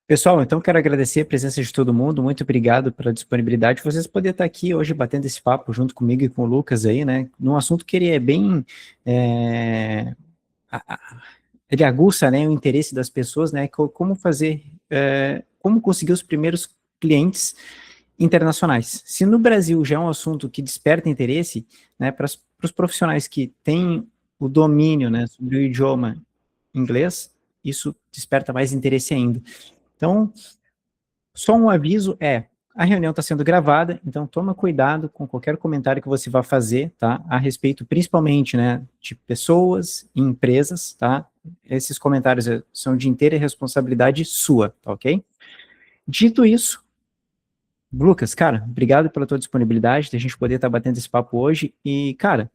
Pessoal, então quero agradecer a presença de todo mundo, muito obrigado pela disponibilidade, vocês poderem estar aqui hoje batendo esse papo junto comigo e com o Lucas aí, né, num assunto que ele é bem, é, a- a- ele aguça, né, o interesse das pessoas, né, como fazer, como conseguir os primeiros clientes internacionais. Se no Brasil já é um assunto que desperta interesse, né, para os profissionais que têm o domínio, né, sobre o idioma inglês, isso desperta mais interesse ainda. Então, só um aviso a reunião está sendo gravada, então toma cuidado com qualquer comentário que você vá fazer, tá? A respeito, principalmente, né, de pessoas e empresas, tá? Esses comentários são de inteira responsabilidade sua, tá ok? Dito isso, Lucas, cara, obrigado pela tua disponibilidade, de a gente poder estar batendo esse papo hoje, e, cara,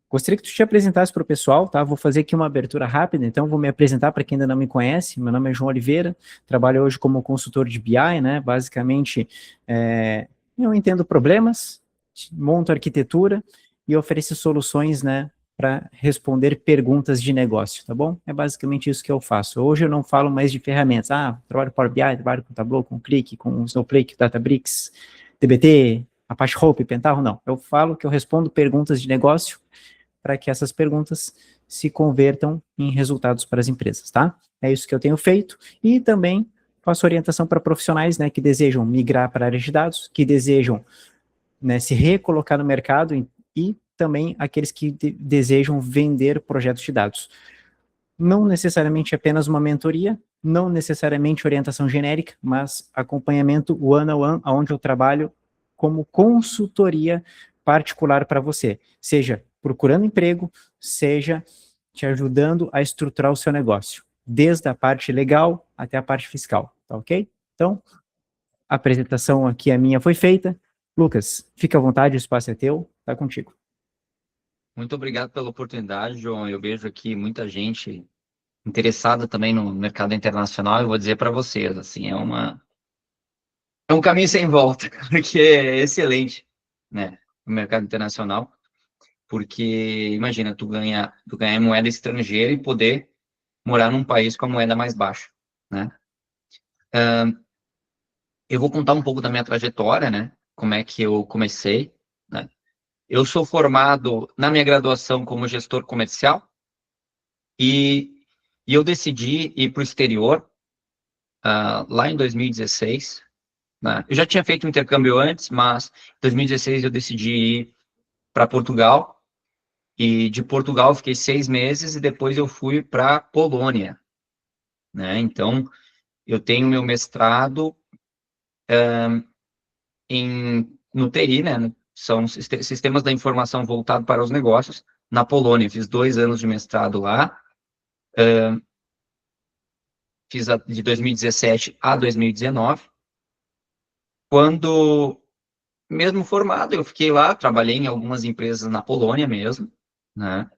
gostaria que tu te apresentasse para o pessoal, tá? Vou fazer aqui uma abertura rápida, então vou me apresentar para quem ainda não me conhece. Meu nome é João Oliveira, trabalho hoje como consultor de BI, né? Basicamente, eu entendo problemas, monto arquitetura e ofereço soluções, né? Para responder perguntas de negócio, tá bom? É basicamente isso que eu faço. Hoje eu não falo mais de ferramentas. Trabalho com Power BI, trabalho com Tableau, com Click, com Snowflake, Databricks, DBT, Apache Hope, Pentaho, não. Eu falo que eu respondo perguntas de negócio para que essas perguntas se convertam em resultados para as empresas, tá? É isso que eu tenho feito e também faço orientação para profissionais, né, que desejam migrar para a área de dados, que desejam, né, se recolocar no mercado e também aqueles que desejam vender projetos de dados. Não necessariamente apenas uma mentoria, não necessariamente orientação genérica, mas acompanhamento one-on-one, onde eu trabalho como consultoria particular para você, seja procurando emprego, seja te ajudando a estruturar o seu negócio, desde a parte legal até a parte fiscal, tá ok? Então, a apresentação aqui, a minha, foi feita. Lucas, fica à vontade, o espaço é teu, tá contigo. Muito obrigado pela oportunidade, João. Eu vejo aqui muita gente interessada também no mercado internacional. Eu vou dizer para vocês, assim, é um caminho sem volta, porque é excelente, né, o mercado internacional, porque imagina tu ganhar moeda estrangeira e poder morar num país com a moeda mais baixa, né? Eu vou contar um pouco da minha trajetória, né? Como é que eu comecei, né? Eu sou formado na minha graduação como gestor comercial. E, e eu decidi ir para o exterior, lá em 2016, né? Eu já tinha feito um intercâmbio antes, mas em 2016 eu decidi ir para Portugal. E de Portugal eu fiquei 6 meses e depois eu fui para Polônia, né? Então, eu tenho meu mestrado no TI, né? São sistemas da informação voltado para os negócios, na Polônia. Eu fiz 2 anos de mestrado lá, fiz de 2017 a 2019. Quando, mesmo formado, eu fiquei lá, trabalhei em algumas empresas na Polônia mesmo, né?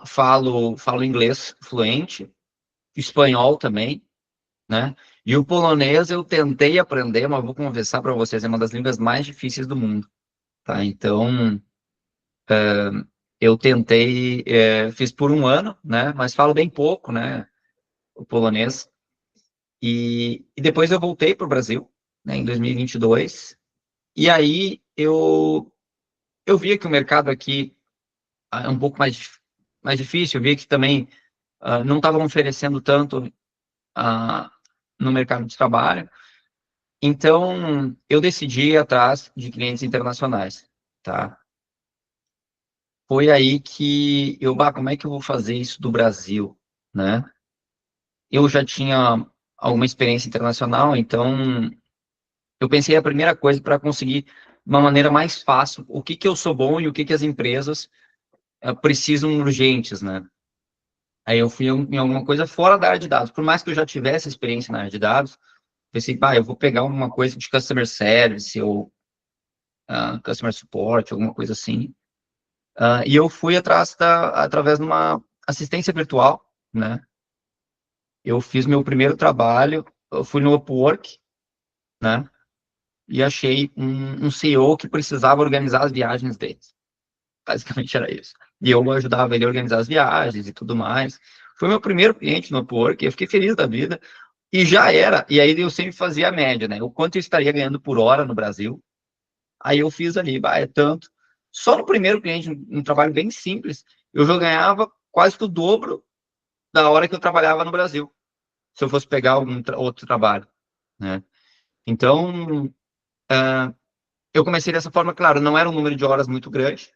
Falo inglês fluente, espanhol também, né? E o polonês eu tentei aprender, mas vou confessar para vocês, é uma das línguas mais difíceis do mundo, tá? Então, eu tentei, fiz por um ano, né? Mas falo bem pouco, né? O polonês. E depois eu voltei para o Brasil, né? Em 2022. E aí eu via que o mercado aqui é um pouco mais difícil, eu via que também não estavam oferecendo tanto ah, no mercado de trabalho. Então, eu decidi ir atrás de clientes internacionais, tá? Foi aí que como é que eu vou fazer isso do Brasil, né? Eu já tinha alguma experiência internacional, então eu pensei a primeira coisa para conseguir de uma maneira mais fácil o que que eu sou bom e o que que as empresas precisam urgentes, né? Aí eu fui em alguma coisa fora da área de dados. Por mais que eu já tivesse experiência na área de dados, pensei, eu vou pegar alguma coisa de customer service ou customer support, alguma coisa assim. E eu fui através de uma assistência virtual, né? Eu fiz meu primeiro trabalho, eu fui no Upwork, né? E achei um CEO que precisava organizar as viagens deles. Basicamente era isso. E eu ajudava ele a organizar as viagens e tudo mais. Foi meu primeiro cliente no Upwork, eu fiquei feliz da vida, e já era, e aí eu sempre fazia a média, né? O quanto eu estaria ganhando por hora no Brasil. Aí eu fiz ali, bah, é tanto. Só no primeiro cliente, um trabalho bem simples, eu já ganhava quase que o dobro da hora que eu trabalhava no Brasil, se eu fosse pegar algum outro trabalho, né? Então, eu comecei dessa forma, claro, não era um número de horas muito grande,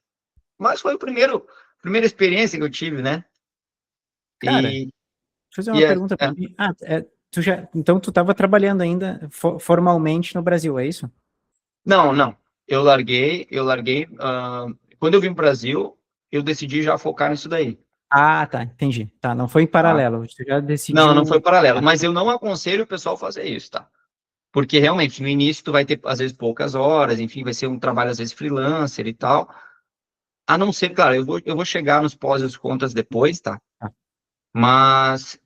mas foi primeira experiência que eu tive, né? Cara, deixa E, eu fazer e uma pergunta pra ti. Então tu estava trabalhando ainda formalmente no Brasil, é isso? não, não, eu larguei, quando eu vim para o Brasil, eu decidi já focar nisso daí, Ah, tá, entendi. Tá, não foi em tá? paralelo, tu já Não, não foi decidiu. paralelo, Ah, mas eu não aconselho o pessoal a fazer isso, tá? Porque realmente, no início, tu vai ter, às vezes, poucas horas, enfim, vai ser um trabalho, às vezes, freelancer e tal. A não ser, claro, eu vou chegar nos pós e os contras depois, tá? tá. Mas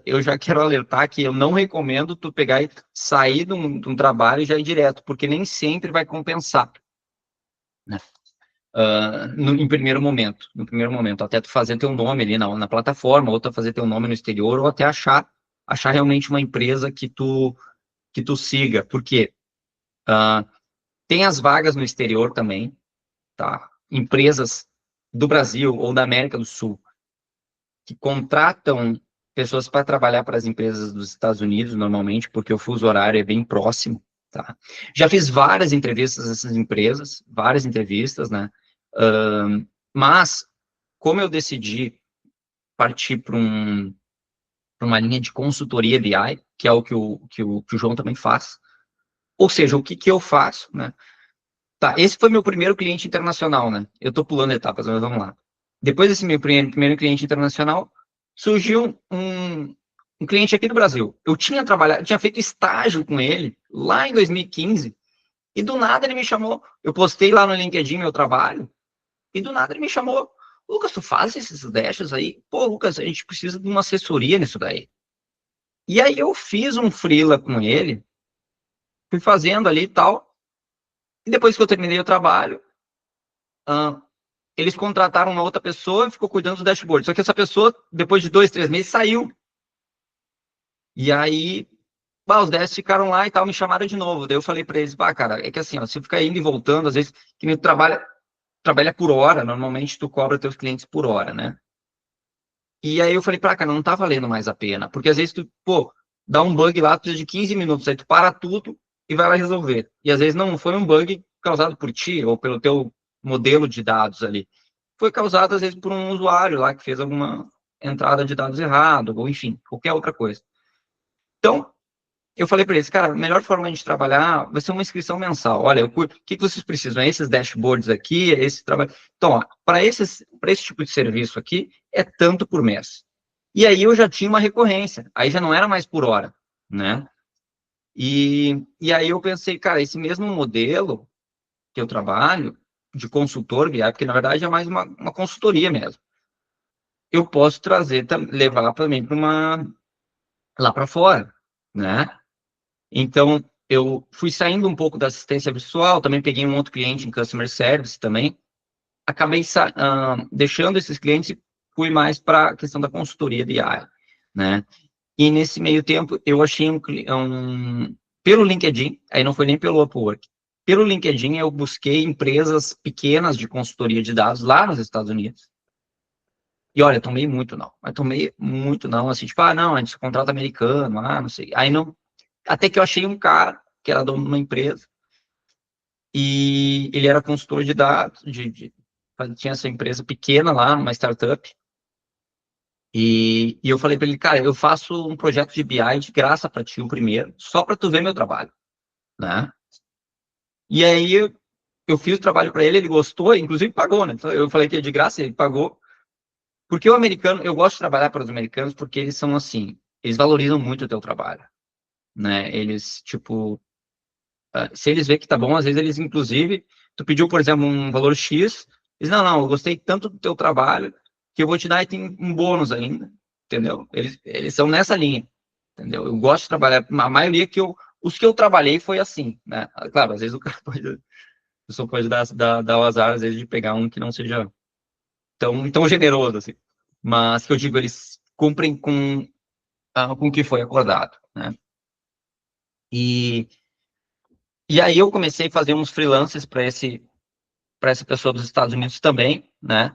eu já quero alertar que eu não recomendo tu pegar e sair de um trabalho e já ir direto, porque nem sempre vai compensar, né? Em primeiro momento, no primeiro momento, até tu fazer teu nome ali na plataforma, ou tu fazer teu nome no exterior, ou até achar realmente uma empresa que tu siga, porque tem as vagas no exterior também, tá? Empresas do Brasil ou da América do Sul que contratam pessoas para trabalhar para as empresas dos Estados Unidos, normalmente, porque o fuso horário é bem próximo, tá? Já fiz várias entrevistas nessas empresas, várias entrevistas, né? Mas, como eu decidi partir para uma linha de consultoria BI, que é o que o João também faz, ou seja, o que que eu faço, né? Tá, esse foi meu primeiro cliente internacional, né? Eu tô pulando etapas, mas vamos lá. Depois desse meu primeiro cliente internacional, surgiu um cliente aqui do Brasil. Eu tinha trabalhado, tinha feito estágio com ele lá em 2015, e do nada ele me chamou. Eu postei lá no LinkedIn meu trabalho, e do nada ele me chamou. Lucas, tu faz esses dashes aí? Pô, Lucas, a gente precisa de uma assessoria nisso daí. E aí eu fiz um freela com ele, fui fazendo ali e tal, e depois que eu terminei o trabalho, ah, eles contrataram uma outra pessoa e ficou cuidando do dashboard. Só que essa pessoa, depois de 2, 3 meses, saiu. E aí, os 10 ficaram lá e tal, me chamaram de novo. Daí eu falei para eles, cara, é que assim, ó, se ficar indo e voltando, às vezes, que nem tu trabalha por hora, normalmente tu cobra teus clientes por hora, né? E aí eu falei, cara, não tá valendo mais a pena, porque às vezes tu, pô, dá um bug lá, tu precisa de 15 minutos, aí tu para tudo e vai lá resolver. E às vezes não foi um bug causado por ti ou pelo teu modelo de dados ali. Foi causado, às vezes, por um usuário lá que fez alguma entrada de dados errado, ou enfim, qualquer outra coisa. Então, eu falei para eles, cara, a melhor forma de trabalhar vai ser uma inscrição mensal. Olha, o que vocês precisam? É esses dashboards aqui, é esse trabalho. Então, para esse tipo de serviço aqui, é tanto por mês. E aí eu já tinha uma recorrência, aí já não era mais por hora, né? E aí eu pensei, cara, esse mesmo modelo que eu trabalho, de consultor BI, porque na verdade é mais uma consultoria mesmo, eu posso trazer, levar também para lá para fora, né? Então, eu fui saindo um pouco da assistência visual, também peguei um outro cliente em customer service também, acabei deixando esses clientes e fui mais para a questão da consultoria de AI, né? E nesse meio tempo, eu achei pelo LinkedIn, aí não foi nem pelo Upwork, pelo LinkedIn eu busquei empresas pequenas de consultoria de dados lá nos Estados Unidos. E olha, tomei muito não, mas tomei muito não, assim, tipo, não, a gente contrata americano, não sei. Aí não, até que eu achei um cara que era dono de uma empresa e ele era consultor de dados, tinha essa empresa pequena lá, uma startup, e eu falei para ele, cara, eu faço um projeto de BI de graça para ti o primeiro, só para tu ver meu trabalho, né? E aí eu fiz o trabalho para ele, ele gostou, inclusive pagou, né? Então, eu falei que é de graça, ele pagou. Porque o americano, eu gosto de trabalhar para os americanos porque eles são assim, eles valorizam muito o teu trabalho, né? Eles, tipo, se eles veem que tá bom, às vezes eles, inclusive, tu pediu, por exemplo, um valor X, eles, não, eu gostei tanto do teu trabalho que eu vou te dar e tem um bônus ainda, entendeu? Eles são nessa linha, entendeu? Eu gosto de trabalhar, a maioria os que eu trabalhei foi assim, né? Claro, às vezes o cara pode, a pessoa pode dar o azar, às vezes, de pegar um que não seja tão generoso, assim. Mas que eu digo, eles cumprem com o que foi acordado, né? E aí eu comecei a fazer uns freelancers para essa pessoa dos Estados Unidos também, né?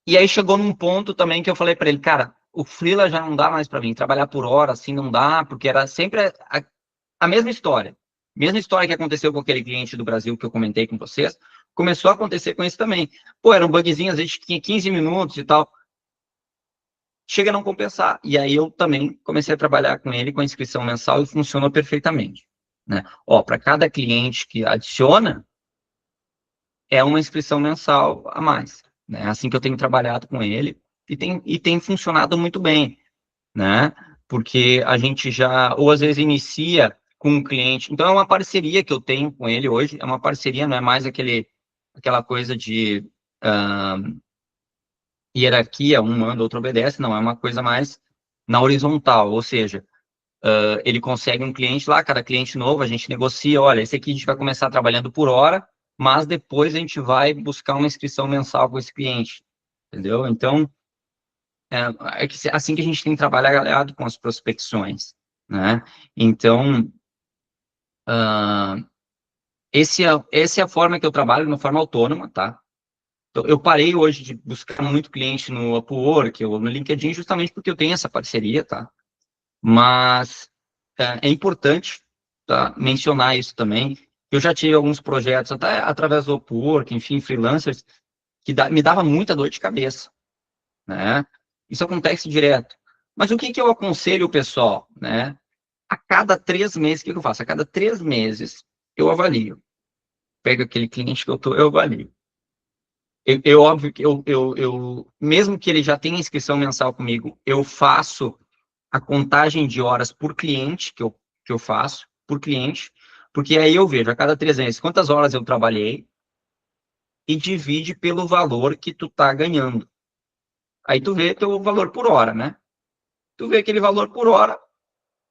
E aí chegou num ponto também que eu falei para ele, cara, o freela já não dá mais para mim, trabalhar por hora assim não dá, porque era sempre a mesma história. Mesma história que aconteceu com aquele cliente do Brasil que eu comentei com vocês, começou a acontecer com esse também. Pô, era um bugzinho, às vezes tinha 15 minutos e tal. Chega a não compensar. E aí eu também comecei a trabalhar com ele com a inscrição mensal e funcionou perfeitamente, né? Ó, para cada cliente que adiciona, é uma inscrição mensal a mais, né? Assim que eu tenho trabalhado com ele e tem funcionado muito bem, né? Porque a gente já, ou às vezes inicia com um cliente, então é uma parceria que eu tenho com ele hoje, é uma parceria, não é mais aquela coisa de hierarquia, um manda, outro obedece, não, é uma coisa mais na horizontal, ou seja, ele consegue um cliente lá, cada cliente novo, a gente negocia, olha, esse aqui a gente vai começar trabalhando por hora, mas depois a gente vai buscar uma inscrição mensal com esse cliente, entendeu? Então, assim que a gente tem trabalhado com as prospecções, né? Então, essa é a forma que eu trabalho, de uma forma autônoma, tá? Então, eu parei hoje de buscar muito cliente no Upwork ou no LinkedIn justamente porque eu tenho essa parceria, tá? Mas é importante, tá, mencionar isso também. Eu já tive alguns projetos, até através do Upwork, enfim, freelancers, que me dava muita dor de cabeça, né? Isso acontece direto. Mas o que que eu aconselho o pessoal, né? A cada 3 meses, o que que eu faço? A cada 3 meses, eu avalio. Pego aquele cliente que eu avalio. Óbvio que mesmo que ele já tenha inscrição mensal comigo, eu faço a contagem de horas por cliente que eu faço, por cliente, porque aí eu vejo a cada 3 meses quantas horas eu trabalhei e divide pelo valor que tu tá ganhando. Aí tu vê teu valor por hora, né? Tu vê aquele valor por hora,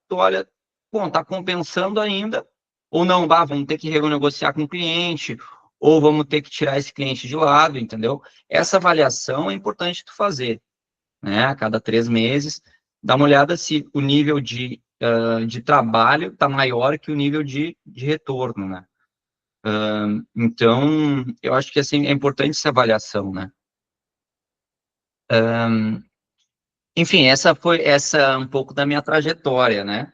tu olha, bom, tá compensando ainda, ou não, vamos ter que renegociar com o cliente, ou vamos ter que tirar esse cliente de lado, entendeu? Essa avaliação é importante tu fazer, né? A cada 3 meses, dá uma olhada se o nível de trabalho está maior que o nível de retorno, né? Então, eu acho que assim, é importante essa avaliação, né? Enfim, essa um pouco da minha trajetória, né?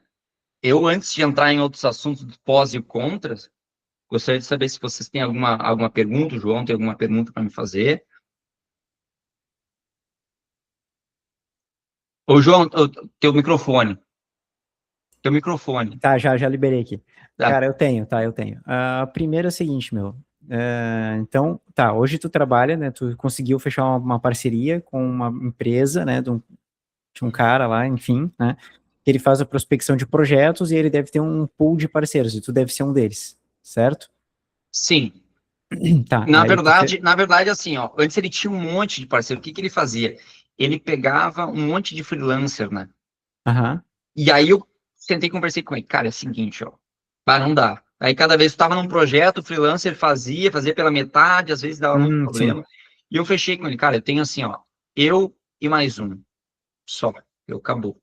Eu, antes de entrar em outros assuntos dos pós e contras, gostaria de saber se vocês têm alguma pergunta, o João tem alguma pergunta para me fazer. Ô, João, teu microfone. Teu microfone. Tá, já liberei aqui. Tá. Cara, eu tenho. Primeiro é o seguinte, meu. Então, tá, hoje tu trabalha, né? Tu conseguiu fechar uma parceria com uma empresa, né? De um cara lá, enfim, né? Ele faz a prospecção de projetos e ele deve ter um pool de parceiros, e tu deve ser um deles, certo? Sim. Tá, Na aí tu verdade, na verdade, assim, ó, antes ele tinha um monte de parceiro. O que que ele fazia? Ele pegava um monte de freelancer, né? Aham. E aí eu sentei e conversei com ele. Cara, é o seguinte, ó. Não dá. Aí cada vez que estava num projeto, o freelancer fazia pela metade, às vezes dava muito Sim. problema. E eu fechei com ele, cara, eu tenho assim, ó, eu e mais um, só. Eu acabou.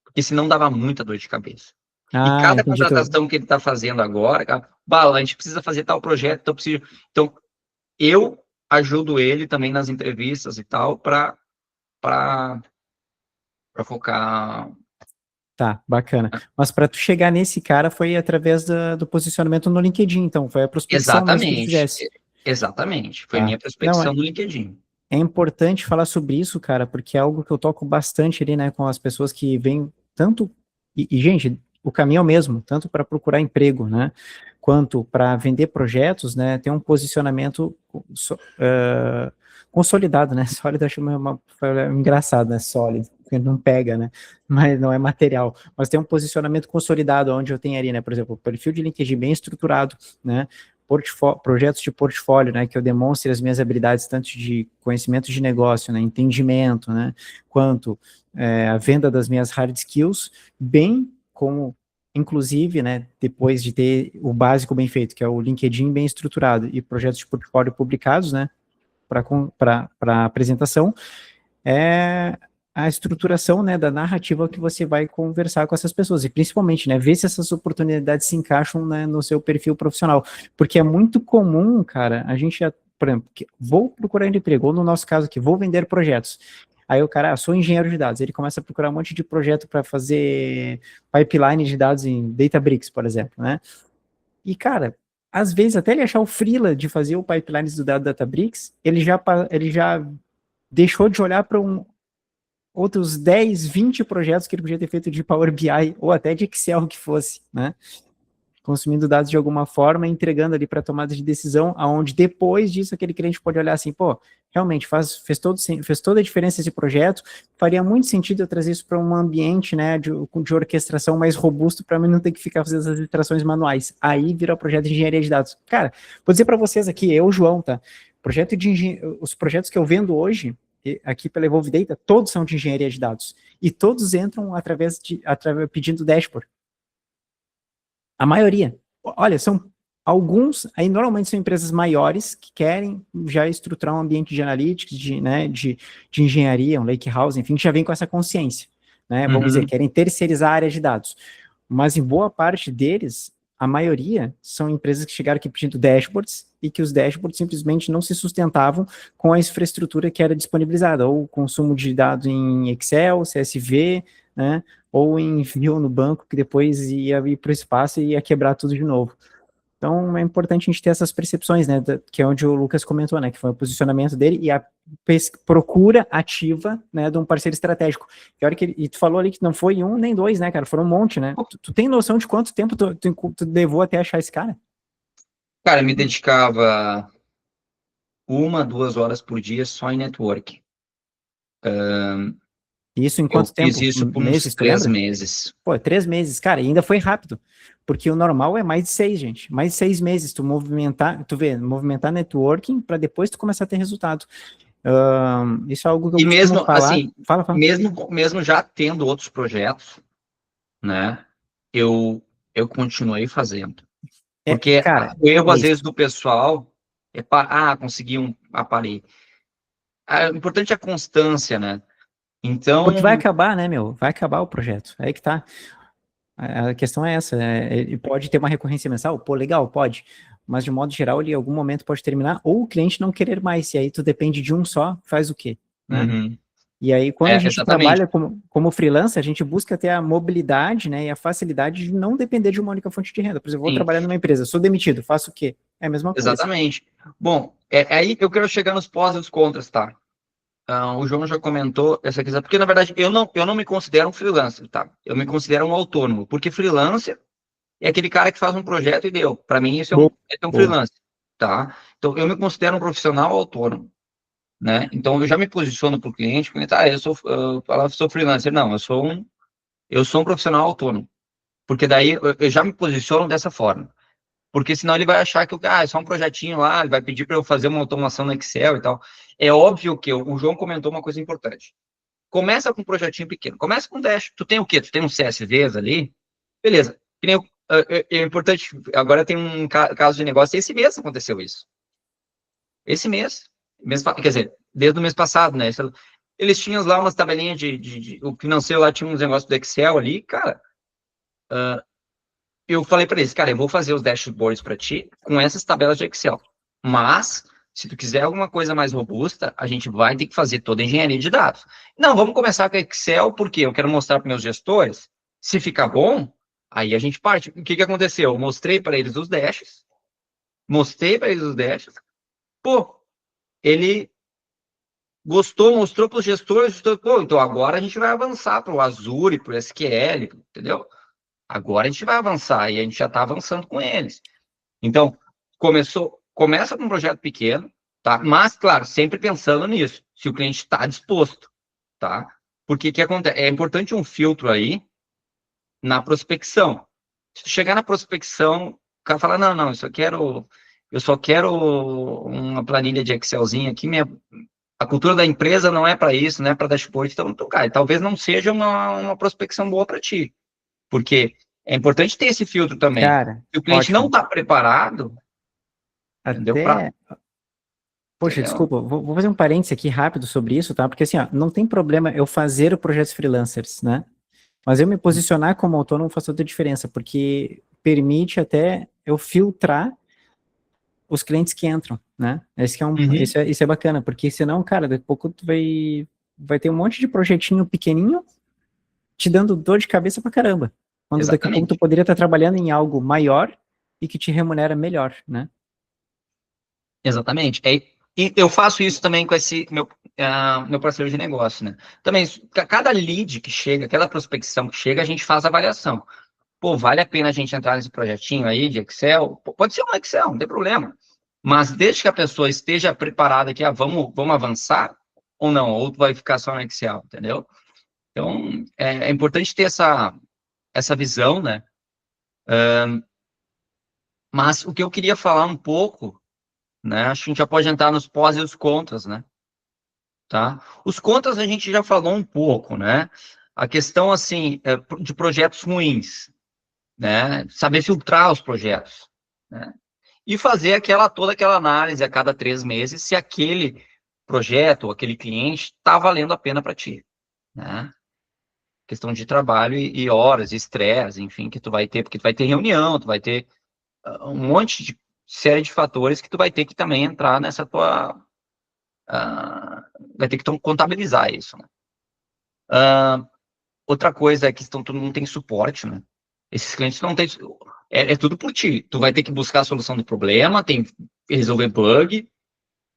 Porque senão dava muita dor de cabeça. E cada Entendi. contratação que ele está fazendo agora, cara, a gente precisa fazer tal projeto, então preciso. Então, eu ajudo ele também nas entrevistas e tal, para focar. Tá, bacana. Mas para tu chegar nesse cara foi através do posicionamento no LinkedIn, então, foi a prospecção mesmo que tu Exatamente, fizesse. exatamente. Foi Tá. minha Não, prospecção no LinkedIn. é importante falar sobre isso, cara, porque é algo que eu toco bastante ali, né, com as pessoas que vêm tanto. Gente, o caminho é o mesmo, tanto para procurar emprego, né, quanto para vender projetos, né, tem um posicionamento consolidado, né, sólido, acho engraçado, né, sólido, porque não pega, né, mas não é material, mas tem um posicionamento consolidado, onde eu tenho ali, né, por exemplo, o perfil de LinkedIn bem estruturado, né, projetos de portfólio, né, que eu demonstre as minhas habilidades tanto de conhecimento de negócio, né, entendimento, né, quanto a venda das minhas hard skills, bem como, inclusive, né, depois de ter o básico bem feito, que é o LinkedIn bem estruturado e projetos de portfólio publicados, né, para apresentação, a estruturação, né, da narrativa que você vai conversar com essas pessoas, e principalmente, né, ver se essas oportunidades se encaixam, né, no seu perfil profissional, porque é muito comum, cara, a gente, por exemplo, vou procurar emprego, ou no nosso caso aqui, vou vender projetos, aí o cara, sou engenheiro de dados, ele começa a procurar um monte de projeto para fazer pipeline de dados em Databricks, por exemplo, né, e, cara, às vezes, até ele achar o freela de fazer o pipeline do dado Databricks, ele já deixou de olhar para outros 10, 20 projetos que ele podia ter feito de Power BI ou até de Excel que fosse, né? Consumindo dados de alguma forma, entregando ali para tomada de decisão, aonde depois disso aquele cliente pode olhar assim, pô, realmente fez toda a diferença esse projeto, faria muito sentido eu trazer isso para um ambiente, né, de orquestração mais robusto para mim não ter que ficar fazendo essas extrações manuais. Aí vira o projeto de engenharia de dados. Cara, vou dizer para vocês aqui, eu, João, tá? Os projetos que eu vendo hoje, aqui pela Evolve Data, todos são de engenharia de dados. E todos entram pedindo dashboard. A maioria. Olha, são alguns, aí normalmente são empresas maiores que querem já estruturar um ambiente de analytics, de engenharia, um lake house, enfim, que já vem com essa consciência, né? Vamos dizer, querem terceirizar a área de dados. Mas em boa parte deles, a maioria são empresas que chegaram aqui pedindo dashboards e que os dashboards simplesmente não se sustentavam com a infraestrutura que era disponibilizada, ou consumo de dados em Excel, CSV, né, ou em view no banco, que depois ia ir para o espaço e ia quebrar tudo de novo. Então, é importante a gente ter essas percepções, né, que é onde o Lucas comentou, né, que foi o posicionamento dele e a procura ativa, né, de um parceiro estratégico. E tu falou ali que não foi um nem dois, né, cara, foram um monte, né? Tu tem noção de quanto tempo tu levou até achar esse cara? Cara, eu me dedicava 1, 2 horas por dia só em network. E isso em Eu quanto fiz tempo? isso por uns Meses, tu 3 lembra? meses. Pô, 3 meses, cara, e ainda foi rápido, porque o normal é mais de 6, gente, mais de 6 meses, movimentar networking para depois tu começar a ter resultado. Isso é algo que eu E costumo mesmo, falar. assim, Fala. mesmo já tendo outros projetos, né, eu continuei fazendo. Porque Cara, o erro, é às isso. vezes, do pessoal é, consegui um aparelho. O importante é a constância, né? Porque vai Então, acabar, né, meu? Vai acabar o projeto. É aí que tá. A questão é essa. Ele pode ter uma recorrência mensal? Pô, legal, pode. Mas, de modo geral, ele em algum momento pode terminar, ou o cliente não querer mais. E aí tu depende de um só, faz o quê? Né? uhum, E aí, quando a gente exatamente. trabalha como freelancer, a gente busca ter a mobilidade, né, e a facilidade de não depender de uma única fonte de renda. Por exemplo, eu vou Sim, trabalhar numa empresa, sou demitido, faço o quê? É a mesma coisa. exatamente. Bom, é aí que eu quero chegar nos pós e os contras, tá? O João já comentou essa questão, porque na verdade eu não me considero um freelancer, tá? Eu me considero um autônomo, porque freelancer é aquele cara que faz um projeto e deu. Para mim, isso Boa, é um boa. freelancer, tá? Então eu me considero um profissional autônomo, né? Então eu já me posiciono para o cliente, eu sou freelancer, não, eu sou um profissional autônomo, porque daí eu já me posiciono dessa forma. Porque senão ele vai achar que é só um projetinho lá, ele vai pedir para eu fazer uma automação no Excel e tal. É óbvio que o João comentou uma coisa importante. Começa com um projetinho pequeno, começa com Dash. Tu tem o quê? Tu tem uns CSVs ali? Beleza. Que nem é importante, agora tem um caso de negócio, esse mês aconteceu isso. Esse quer dizer, desde o mês passado, né? Eles tinham lá umas tabelinhas o financeiro lá tinha uns negócios do Excel ali, cara. Eu falei para eles, cara, eu vou fazer os dashboards para ti com essas tabelas de Excel. Mas, se tu quiser alguma coisa mais robusta, a gente vai ter que fazer toda a engenharia de dados. Não, vamos começar com Excel, porque eu quero mostrar para meus gestores. Se ficar bom, aí a gente parte. O que aconteceu? Eu mostrei para eles os dashes, Pô, ele gostou, mostrou para os gestores, pô, então agora a gente vai avançar para o Azure, para o SQL, entendeu? Agora a gente vai avançar, e a gente já está avançando com eles. Então, começa com um projeto pequeno, tá? Mas, claro, sempre pensando nisso, se o cliente está disposto, tá? Porque o que acontece? É importante um filtro aí na prospecção. Se chegar na prospecção, o cara fala, não, eu só quero uma planilha de Excelzinho aqui, a cultura da empresa não é para isso, não é para dashboard, então, cara, talvez não seja uma prospecção boa para ti, porque é importante ter esse filtro também. Cara, Se o cliente não ótimo. está preparado, entendeu? Até Poxa, entendeu? desculpa, vou fazer um parênteses aqui rápido sobre isso, tá? Porque assim, ó, não tem problema eu fazer o projetos freelancers, né? Mas eu me posicionar como autônomo faz toda a diferença, porque permite até eu filtrar os clientes que entram, né? Esse que é Uhum. isso é bacana, porque senão, cara, daqui a pouco vai ter um monte de projetinho pequenininho te dando dor de cabeça pra caramba. Quando daqui a pouco tu Exatamente. poderia estar trabalhando em algo maior e que te remunera melhor, né? Exatamente. E eu faço isso também com esse meu parceiro de negócio, né? Também, cada lead que chega, cada prospecção que chega, a gente faz avaliação. Pô, vale a pena a gente entrar nesse projetinho aí de Excel? Pô, pode ser um Excel, não tem problema. Mas desde que a pessoa esteja preparada que, vamos avançar ou não, ou tu vai ficar só no Excel, entendeu? Então, é importante ter essa visão, né? Mas o que eu queria falar um pouco, né? Acho que a gente já pode entrar nos pós e os contras, né? Tá? Os contras a gente já falou um pouco, né? A questão, assim, de projetos ruins, né? Saber filtrar os projetos, né? E fazer toda aquela análise a cada 3 meses se aquele projeto ou aquele cliente está valendo a pena para ti, né? Questão de trabalho e horas, estresse, enfim, que tu vai ter, porque tu vai ter reunião, tu vai ter um monte de série de fatores que tu vai ter que também entrar nessa tua, vai ter que contabilizar isso, né? Outra coisa é que tu não tem suporte, né? Esses clientes não têm, é tudo por ti. Tu vai ter que buscar a solução do problema, tem que resolver bug.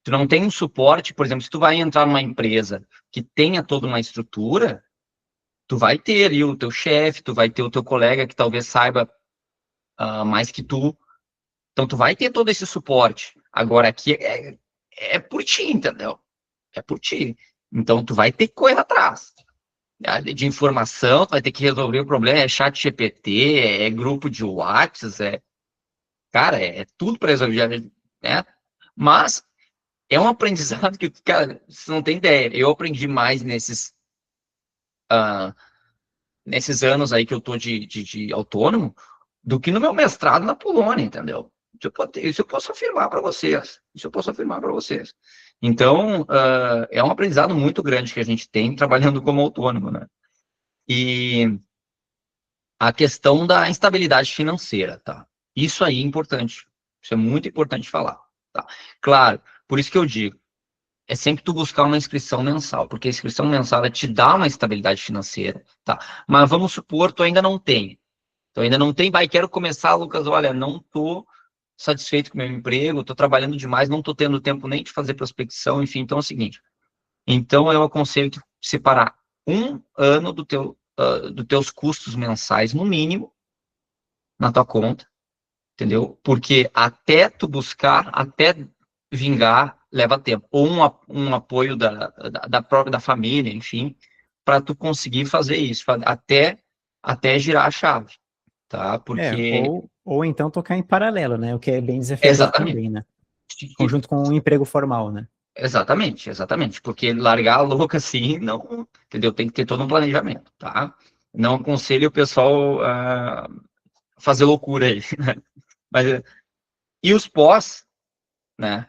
Tu não tem um suporte, por exemplo, se tu vai entrar numa empresa que tenha toda uma estrutura, tu vai ter ali o teu chefe, tu vai ter o teu colega que talvez saiba mais que tu. Então, tu vai ter todo esse suporte. Agora, aqui é por ti, entendeu? É por ti. Então, tu vai ter que correr atrás, né, de informação, tu vai ter que resolver o problema. É chat GPT, é grupo de WhatsApp, cara, é tudo para resolver, né? Mas é um aprendizado que, cara, você não tem ideia. Eu aprendi mais ah, nesses anos aí que eu tô de autônomo do que no meu mestrado na Polônia, entendeu? Isso eu posso afirmar para vocês. Isso eu posso afirmar para vocês. Então, é um aprendizado muito grande que a gente tem trabalhando como autônomo, né? E a questão da instabilidade financeira, tá? Isso aí é importante. Isso é muito importante falar, tá? Claro, por isso que eu digo, é sempre tu buscar uma inscrição mensal, porque a inscrição mensal ela te dá uma estabilidade financeira, tá? Mas vamos supor, tu ainda não tem. Tu ainda não tem, vai, quero começar, Lucas, olha, não tô satisfeito com o meu emprego, tô trabalhando demais, não tô tendo tempo nem de fazer prospecção, enfim, então é o seguinte. Então eu aconselho tu separar 1 ano dos teus custos mensais, no mínimo, na tua conta, entendeu? Porque até tu buscar, até vingar, leva tempo. Ou um apoio da própria da família, enfim, para tu conseguir fazer isso, até girar a chave, tá? Porque, Ou então tocar em paralelo, né? O que é bem desafiador exatamente, também, né? Conjunto com um emprego formal, né? exatamente, porque largar a louca assim, não, entendeu? Tem que ter todo um planejamento, tá? Não aconselho o pessoal a fazer loucura aí, né? Mas, e os pós, né?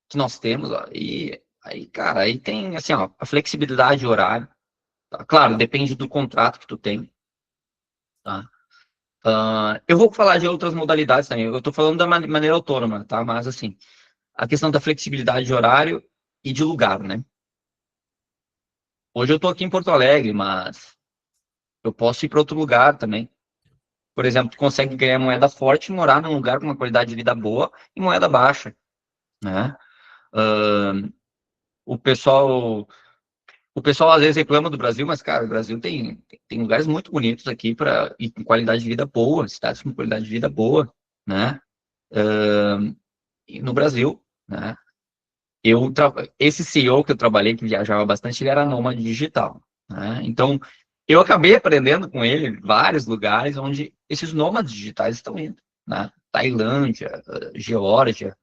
Que nós temos, ó, e aí, cara, aí tem, assim, ó, a flexibilidade de horário, tá? Claro, depende do contrato que tu tem, tá? Eu vou falar de outras modalidades também, eu tô falando da maneira autônoma, tá? Mas, assim, a questão da flexibilidade de horário e de lugar, né? Hoje eu tô aqui em Porto Alegre, mas eu posso ir para outro lugar também. Por exemplo, tu consegue ganhar moeda forte e morar num lugar com uma qualidade de vida boa e moeda baixa, né? O pessoal O pessoal às vezes reclama do Brasil, mas, cara, o Brasil tem lugares muito bonitos aqui e com qualidade de vida boa, cidades com qualidade de vida boa, né? E no Brasil, né? Esse CEO que eu trabalhei, que viajava bastante, ele era nômade digital, né? Então, eu acabei aprendendo com ele vários lugares onde esses nômades digitais estão indo, né? Tailândia, Geórgia,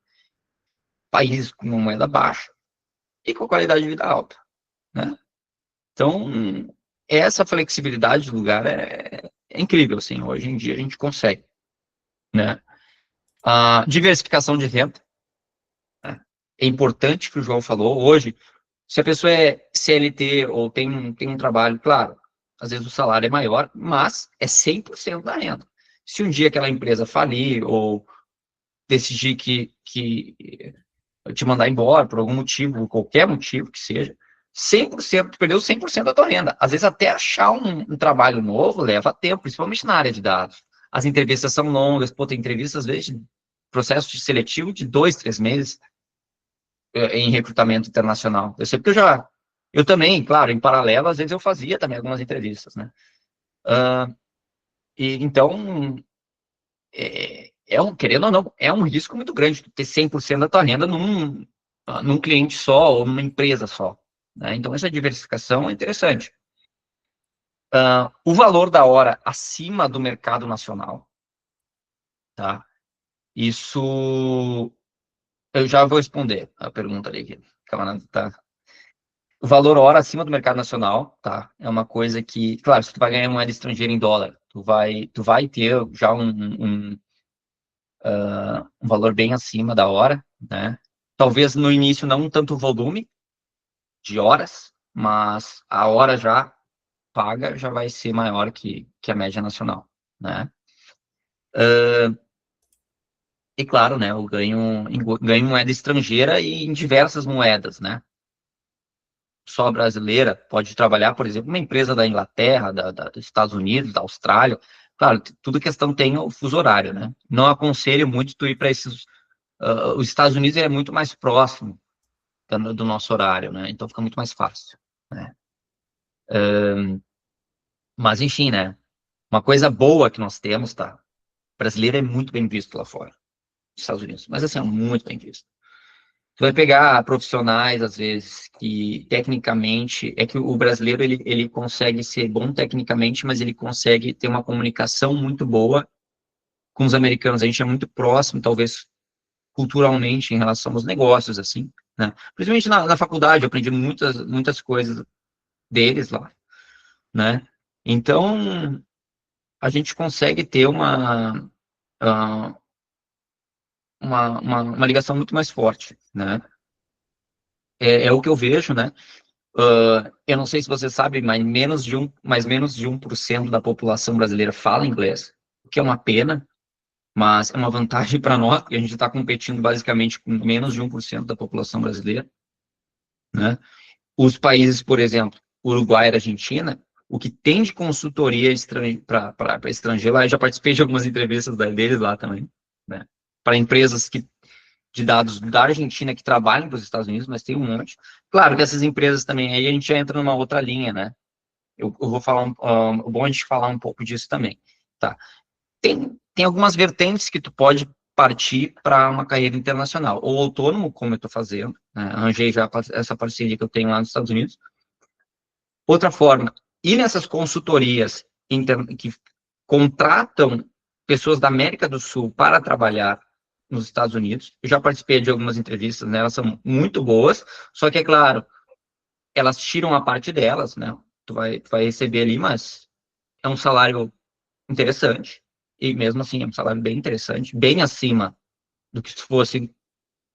países com uma moeda baixa e com qualidade de vida alta, né? Então, essa flexibilidade do lugar é incrível, assim, hoje em dia a gente consegue, né? A diversificação de renda, né? é importante que o João falou hoje, se a pessoa é CLT ou tem um trabalho, claro, às vezes o salário é maior, mas é 100% da renda. Se um dia aquela empresa falir ou decidir que te mandar embora por algum motivo, qualquer motivo que seja, 100%, tu perdeu 100% da tua renda. Às vezes até achar um trabalho novo leva tempo, principalmente na área de dados. As entrevistas são longas, pô, tem entrevistas, às vezes, de processo de seletivo de 2, 3 meses em recrutamento internacional. Eu sei porque eu também, claro, em paralelo, às vezes eu fazia também algumas entrevistas, né? E então, querendo ou não, é um risco muito grande ter 100% da tua renda num cliente só ou numa empresa só, né? Então, essa diversificação é interessante. O valor da hora acima do mercado nacional, tá? Isso, eu já vou responder a pergunta ali, que o camarada tá. O valor hora acima do mercado nacional, tá? É uma coisa que, claro, se tu vai ganhar moeda estrangeira em dólar, tu vai ter já um valor bem acima da hora, né? Talvez no início não tanto volume de horas, mas a hora já paga já vai ser maior que a média nacional, né? E claro, né, eu ganho moeda estrangeira e em diversas moedas, né? Só brasileira pode trabalhar, por exemplo, uma empresa da Inglaterra, dos Estados Unidos, da Austrália. Claro, tudo questão tem o fuso horário, né? Não aconselho muito tu ir para esses. Os Estados Unidos é muito mais próximo do nosso horário, né? Então fica muito mais fácil, né? Mas enfim, né? Uma coisa boa que nós temos, tá? O brasileiro é muito bem visto lá fora, nos Estados Unidos, mas assim, é muito bem visto. Tu vai pegar profissionais, às vezes, que tecnicamente, é que o brasileiro, ele consegue ser bom tecnicamente, mas ele consegue ter uma comunicação muito boa com os americanos. A gente é muito próximo, talvez, culturalmente, em relação aos negócios, assim, né? Principalmente na faculdade, eu aprendi muitas coisas deles lá, né? Então, a gente consegue ter ah, uma ligação muito mais forte, né? É o que eu vejo, né? Eu não sei se você sabe, mas menos de 1% da população brasileira fala inglês, o que é uma pena, mas é uma vantagem para nós, porque a gente está competindo basicamente com menos de 1% da população brasileira, né? Os países, por exemplo, Uruguai e Argentina, o que tem de consultoria para estrangeiro, lá eu já participei de algumas entrevistas deles lá também, né? Para empresas de dados da Argentina que trabalham para os Estados Unidos, mas tem um monte. Claro que essas empresas também, aí a gente já entra numa outra linha, né? Eu vou falar, bom a gente falar um pouco disso também, tá? Tem algumas vertentes que tu pode partir para uma carreira internacional, ou autônomo, como eu estou fazendo, né? Arranjei já essa parceria que eu tenho lá nos Estados Unidos. Outra forma, ir nessas consultorias que contratam pessoas da América do Sul para trabalhar nos Estados Unidos. Eu já participei de algumas entrevistas, né? Elas são muito boas, só que, é claro, elas tiram a parte delas, né? Tu vai receber ali, mas é um salário interessante, e mesmo assim é um salário bem interessante, bem acima do que se fosse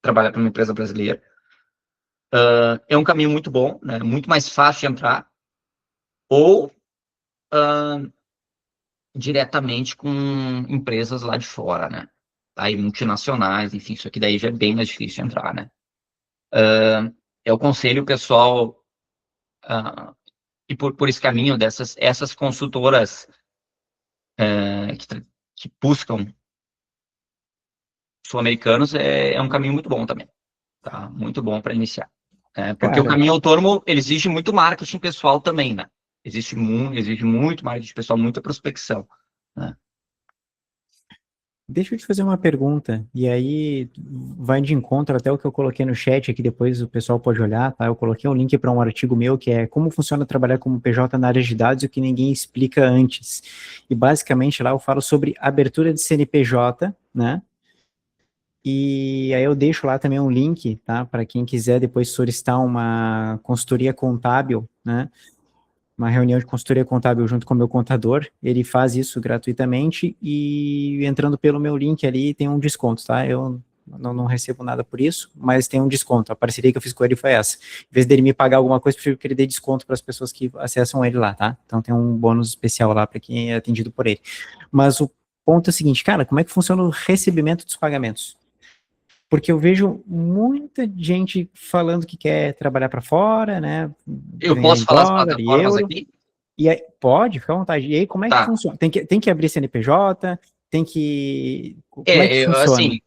trabalhar para uma empresa brasileira. É um caminho muito bom, né? Muito mais fácil de entrar, ou diretamente com empresas lá de fora, né? Aí multinacionais, enfim, isso aqui daí já é bem mais difícil de entrar, né? Eu aconselho o pessoal ir por esse caminho essas consultoras que buscam sul-americanos é um caminho muito bom também, tá? Muito bom para iniciar. Porque o Cara, caminho autônomo, ele exige muito marketing pessoal também, né? Exige muito marketing pessoal, muita prospecção, né? deixa eu te fazer uma pergunta, e aí vai de encontro até o que eu coloquei no chat aqui, depois o pessoal pode olhar, tá? Eu coloquei um link para um artigo meu que é como funciona trabalhar como PJ na área de dados e o que ninguém explica antes. E basicamente lá eu falo sobre abertura de CNPJ, né? E aí eu deixo lá também um link, tá? Para quem quiser depois solicitar uma consultoria contábil, né? Uma reunião de consultoria contábil junto com o meu contador, ele faz isso gratuitamente e entrando pelo meu link ali tem um desconto, tá? Eu não recebo nada por isso, mas tem um desconto. A parceria que eu fiz com ele foi essa. Em vez dele me pagar alguma coisa, eu prefiro que ele dê desconto para as pessoas que acessam ele lá, tá? Então tem um bônus especial lá para quem é atendido por ele. Mas o ponto é o seguinte, cara, como é que funciona o recebimento dos pagamentos? Porque eu vejo muita gente falando que quer trabalhar para fora, né? Eu Ganhar posso em falar as dólar e plataformas euro. aqui? E aí, pode, fica à vontade. E aí, como é que Tá. funciona? Tem que abrir CNPJ? Tem que. Como é que funciona?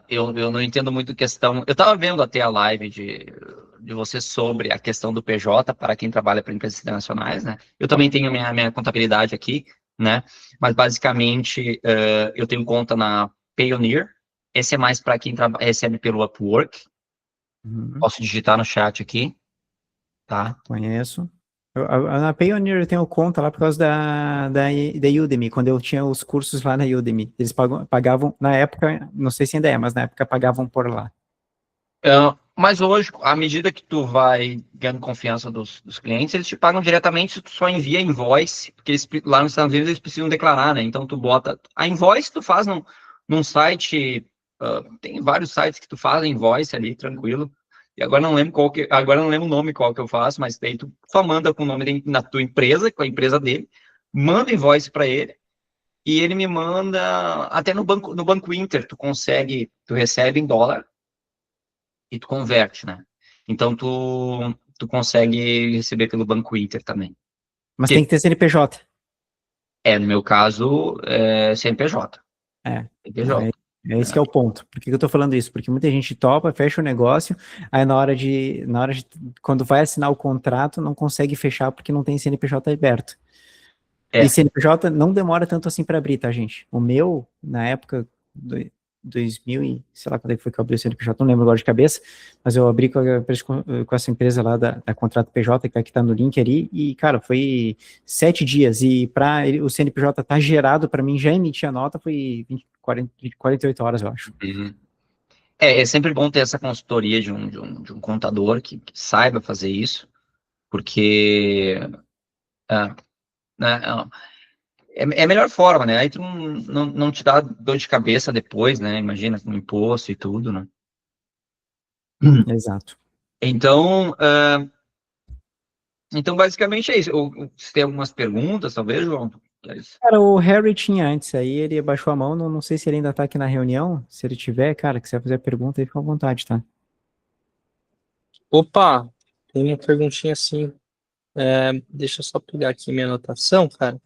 Eu não entendo muito questão. Eu estava vendo até a live de você sobre a questão do PJ para quem trabalha para empresas internacionais, né? Eu também tenho minha contabilidade aqui, né? Mas basicamente eu tenho conta na Payoneer. Esse é mais para quem recebe pelo Upwork. Uhum, Posso digitar no chat aqui, tá? conheço. Na Payoneer eu tenho conta lá por causa da Udemy, quando eu tinha os cursos lá na Udemy. Eles pagavam, na época, não sei se ainda é, mas na época pagavam por lá. Mas hoje, à medida que tu vai ganhando confiança dos clientes, eles te pagam diretamente se tu só envia invoice, porque lá nos Estados Unidos eles precisam declarar, né? Então tu bota a invoice, tu faz num site, tem vários sites que tu faz a invoice ali, tranquilo. E agora não lembro agora não lembro o nome qual que eu faço, mas daí tu só manda com o nome da tua empresa, com a empresa dele, manda invoice para ele e ele me manda até no Banco Inter, tu recebe em dólar e tu converte, né? Então tu consegue receber pelo Banco Inter também. Mas tem Que que ter CNPJ. no meu caso, CNPJ. É, não, CNPJ, é esse que né? é o ponto. Por que eu tô falando isso? Porque muita gente topa, fecha o negócio, aí quando vai assinar o contrato, não consegue fechar porque não tem CNPJ aberto. E É. CNPJ não demora tanto assim para abrir, tá, gente? O meu, na época, 2000 e, sei lá quando é que foi que eu abri o CNPJ, não lembro agora de cabeça, mas eu abri com essa empresa lá da Contrato PJ, que aqui tá no link ali, e, cara, foi 7 dias, e para o CNPJ tá gerado para mim, já emitir a nota, foi 48 horas, eu acho. Uhum. É sempre bom ter essa consultoria de um contador que saiba fazer isso, porque é, né, é a melhor forma, né? Aí tu não te dá dor de cabeça depois, né? Imagina, com imposto e tudo, né? Exato. Então, basicamente é isso. Se tem algumas perguntas, talvez, João? Queres? Cara, o Harry tinha antes aí, ele baixou a mão, não sei se ele ainda tá aqui na reunião, se ele tiver, cara, quiser fazer a pergunta aí, fica à vontade, tá? Opa, tem uma perguntinha assim. Deixa eu só pegar aqui minha anotação, cara.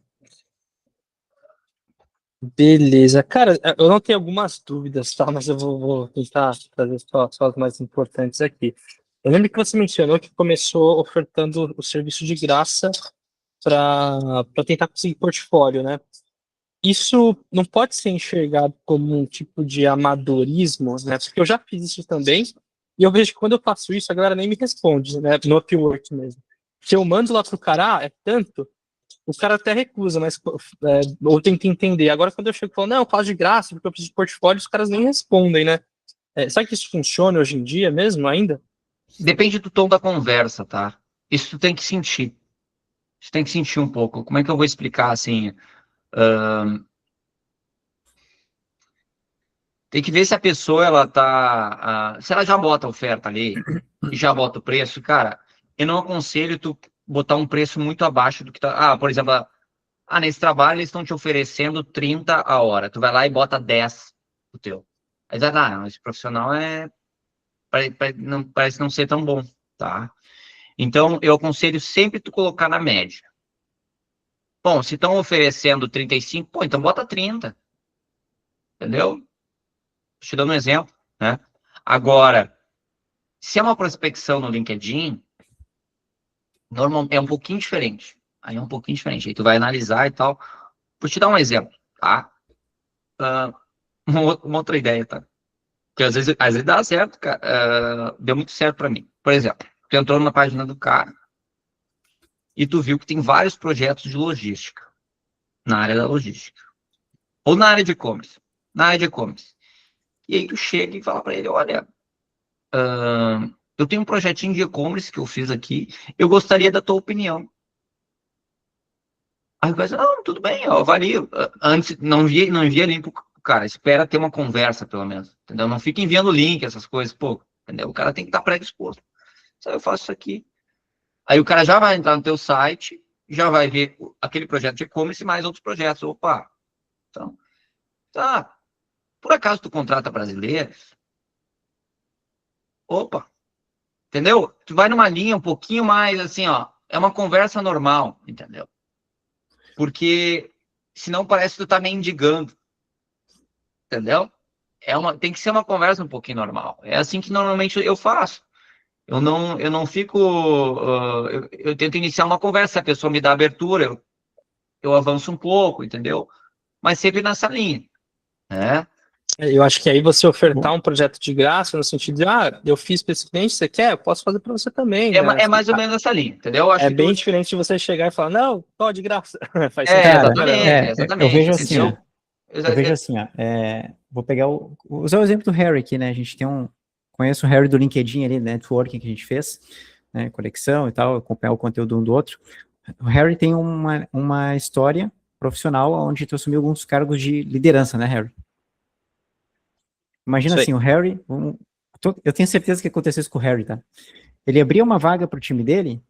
Beleza. Cara, eu não tenho algumas dúvidas, tá? Mas eu vou tentar trazer só as mais importantes aqui. Eu lembro que você mencionou que começou ofertando o serviço de graça para tentar conseguir portfólio, né? Isso não pode ser enxergado como um tipo de amadorismo, né? Porque eu já fiz isso também, e eu vejo que quando eu faço isso, a galera nem me responde, né? No Upwork mesmo. Se eu mando lá pro cara, é tanto, o cara até recusa, mas ou tenta entender. Agora, quando eu chego e falo, não, eu faço de graça, porque eu preciso de portfólio, os caras nem respondem, né? Sabe que isso funciona hoje em dia mesmo, ainda? Depende do tom da conversa, tá? Isso tu tem que sentir. Você tem que sentir um pouco. Como é que eu vou explicar assim? Tem que ver se a pessoa ela tá, se ela já bota a oferta ali e já bota o preço, cara. Eu não aconselho tu botar um preço muito abaixo do que tá. Por exemplo, nesse trabalho eles estão te oferecendo 30 a hora. Tu vai lá e bota 10 o teu. Aí vai não, esse profissional parece não ser tão bom, tá? Então eu aconselho sempre tu colocar na média. Bom, se estão oferecendo 35, pô, então bota 30, entendeu? Te dando um exemplo, né? Agora, se é uma prospecção no LinkedIn, normal, é um pouquinho diferente. Aí é um pouquinho diferente. Aí tu vai analisar e tal. Vou te dar um exemplo, tá? Ah, uma outra ideia, tá? Porque às vezes dá certo, cara. Deu muito certo para mim. Por exemplo, tu entrou na página do cara e tu viu que tem vários projetos de logística, na área da logística. Ou na área de e-commerce. Na área de e-commerce. E aí tu chega e fala para ele, olha, eu tenho um projetinho de e-commerce que eu fiz aqui, eu gostaria da tua opinião. Aí o cara diz, não, tudo bem, eu avalio. Antes, não envia nem cara, espera ter uma conversa, pelo menos, entendeu? Não fica enviando link, essas coisas, pô, entendeu? O cara tem que estar predisposto. Só eu faço isso aqui. Aí o cara já vai entrar no teu site, já vai ver aquele projeto de e-commerce e mais outros projetos. Opa, então, tá. Por acaso tu contrata brasileiros? Opa, entendeu? Tu vai numa linha um pouquinho mais assim, ó, é uma conversa normal, entendeu? Porque senão parece que tu tá mendigando, entendeu? Tem que ser uma conversa um pouquinho normal. É assim que normalmente eu faço. Eu não fico. Eu tento iniciar uma conversa, se a pessoa me dá abertura, eu avanço um pouco, entendeu? Mas sempre nessa linha, né? Eu acho que aí você ofertar um projeto de graça, no sentido de, eu fiz para esse cliente, você quer? Eu posso fazer para você também, né? É mais ou menos essa linha, entendeu? Eu acho É que bem diferente de você chegar e falar, não, tô de graça. Faz sentido. Cara, exatamente, eu vejo assim, entendeu? eu vejo assim, vou pegar usar o exemplo do Harry aqui, né? A gente conheço o Harry do LinkedIn ali, networking que a gente fez, né? Conexão e tal, acompanhar o conteúdo um do outro. O Harry tem uma história profissional onde tu assumiu alguns cargos de liderança, né, Harry? Imagina assim, o Harry, eu tenho certeza que aconteceu isso com o Harry, tá? Ele abria uma vaga pro time dele,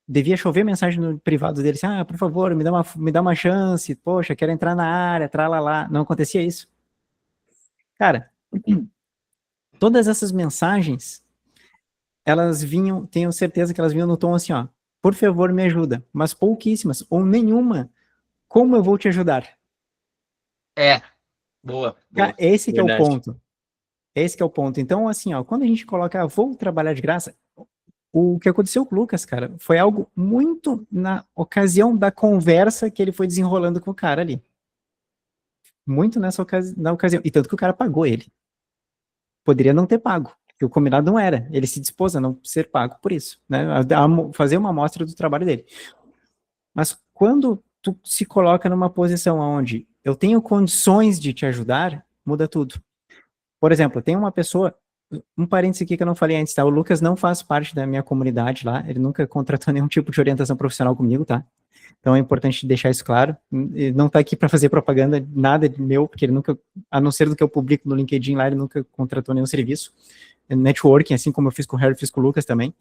devia chover mensagem no privado dele, assim, por favor, me dá uma chance, poxa, quero entrar na área, tralalá. Não acontecia isso. Cara, todas essas mensagens, elas vinham, tenho certeza que elas vinham no tom assim, ó, por favor, me ajuda, mas pouquíssimas, ou nenhuma, como eu vou te ajudar? Boa. Cara, esse que é o ponto. Esse que é o ponto. Então, assim, ó, quando a gente coloca, vou trabalhar de graça, o que aconteceu com o Lucas, cara, foi algo muito na ocasião da conversa que ele foi desenrolando com o cara ali. Muito na ocasião. E tanto que o cara pagou ele. Poderia não ter pago, porque o combinado não era. Ele se dispôs a não ser pago por isso, né? A fazer uma amostra do trabalho dele. Mas quando tu se coloca numa posição onde eu tenho condições de te ajudar, muda tudo. Por exemplo, tem uma pessoa, um parênteses aqui que eu não falei antes, tá? O Lucas não faz parte da minha comunidade lá, ele nunca contratou nenhum tipo de orientação profissional comigo, tá? Então é importante deixar isso claro. Ele não tá aqui para fazer propaganda, nada de meu, porque ele nunca, a não ser do que eu publico no LinkedIn lá, ele nunca contratou nenhum serviço. Networking, assim como eu fiz com o Harry, fiz com o Lucas também.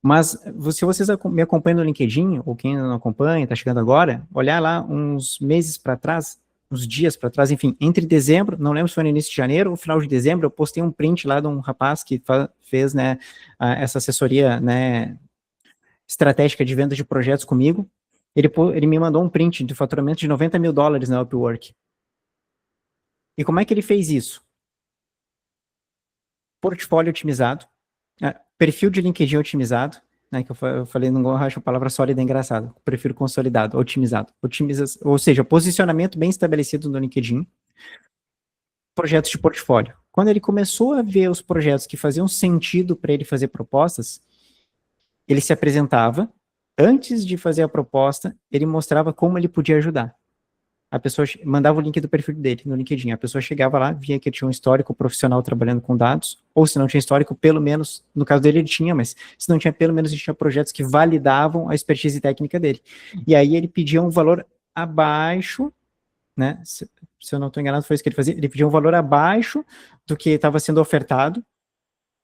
Mas se vocês me acompanham no LinkedIn, ou quem não acompanha, está chegando agora, olhar lá uns meses para trás, uns dias para trás, enfim, entre dezembro, não lembro se foi no início de janeiro ou final de dezembro, eu postei um print lá de um rapaz que fez, né, essa assessoria, né, estratégica de venda de projetos comigo. Ele me mandou um print de faturamento de $90 mil na Upwork. E como é que ele fez isso? Portfólio otimizado, perfil de LinkedIn otimizado, né, que eu falei, não acho a palavra sólida engraçada, prefiro consolidado, otimizado, ou seja, posicionamento bem estabelecido no LinkedIn, projetos de portfólio. Quando ele começou a ver os projetos que faziam sentido para ele fazer propostas, ele se apresentava, antes de fazer a proposta, ele mostrava como ele podia ajudar. A pessoa mandava o link do perfil dele no LinkedIn, a pessoa chegava lá, via que ele tinha um histórico profissional trabalhando com dados, ou se não tinha histórico, pelo menos, no caso dele ele tinha, mas se não tinha, pelo menos ele tinha projetos que validavam a expertise técnica dele. E aí ele pedia um valor abaixo, né, se eu não estou enganado, foi isso que ele fazia, ele pedia um valor abaixo do que estava sendo ofertado,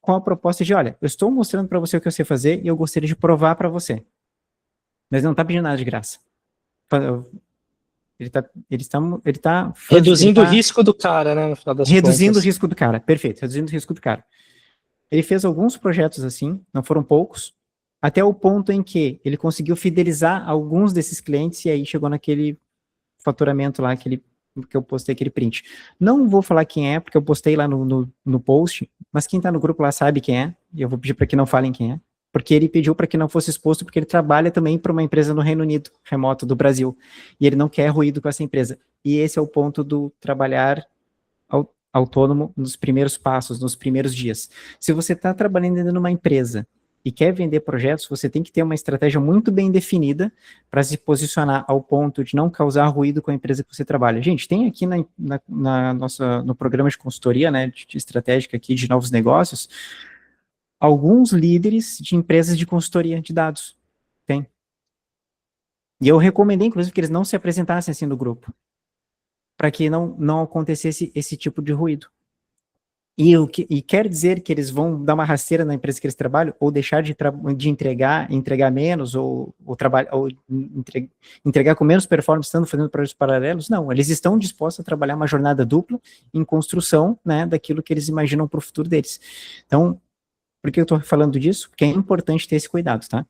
com a proposta de, olha, eu estou mostrando para você o que eu sei fazer e eu gostaria de provar para você. Mas não está pedindo nada de graça. Ele tá reduzindo o risco do cara, né? No final das reduzindo contas. o risco do cara, perfeito, reduzindo o risco do cara. Ele fez alguns projetos assim, não foram poucos, até o ponto em que ele conseguiu fidelizar alguns desses clientes e aí chegou naquele faturamento lá, que eu postei aquele print. Não vou falar quem é, porque eu postei lá no post, mas quem tá no grupo lá sabe quem é, e eu vou pedir para que não falem quem é, porque ele pediu para que não fosse exposto, porque ele trabalha também para uma empresa no Reino Unido, remoto do Brasil, e ele não quer ruído com essa empresa. E esse é o ponto do trabalhar autônomo nos primeiros passos, nos primeiros dias. Se você está trabalhando ainda numa empresa e quer vender projetos, você tem que ter uma estratégia muito bem definida para se posicionar ao ponto de não causar ruído com a empresa que você trabalha. Gente, tem aqui no programa de consultoria, né, de estratégica aqui de novos negócios, alguns líderes de empresas de consultoria de dados. Tem. E eu recomendei, inclusive, que eles não se apresentassem assim no grupo. para que não acontecesse esse tipo de ruído. E quer dizer que eles vão dar uma rasteira na empresa que eles trabalham, ou deixar de entregar menos, ou entregar com menos performance, estando fazendo projetos paralelos? Não, eles estão dispostos a trabalhar uma jornada dupla em construção, né, daquilo que eles imaginam para o futuro deles. Então, por que eu estou falando disso? Porque é importante ter esse cuidado, tá?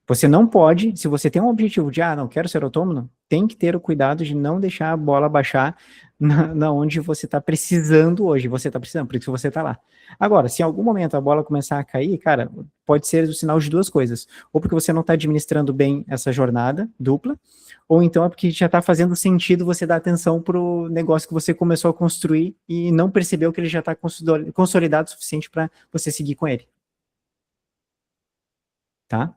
Você não pode, se você tem um objetivo de, não quero ser autônomo, tem que ter o cuidado de não deixar a bola baixar na onde você está precisando hoje. Você está precisando, por isso você está lá. Agora, se em algum momento a bola começar a cair, cara, pode ser o sinal de duas coisas. Ou porque você não está administrando bem essa jornada dupla, ou então é porque já está fazendo sentido você dar atenção para o negócio que você começou a construir e não percebeu que ele já está consolidado o suficiente para você seguir com ele. Tá?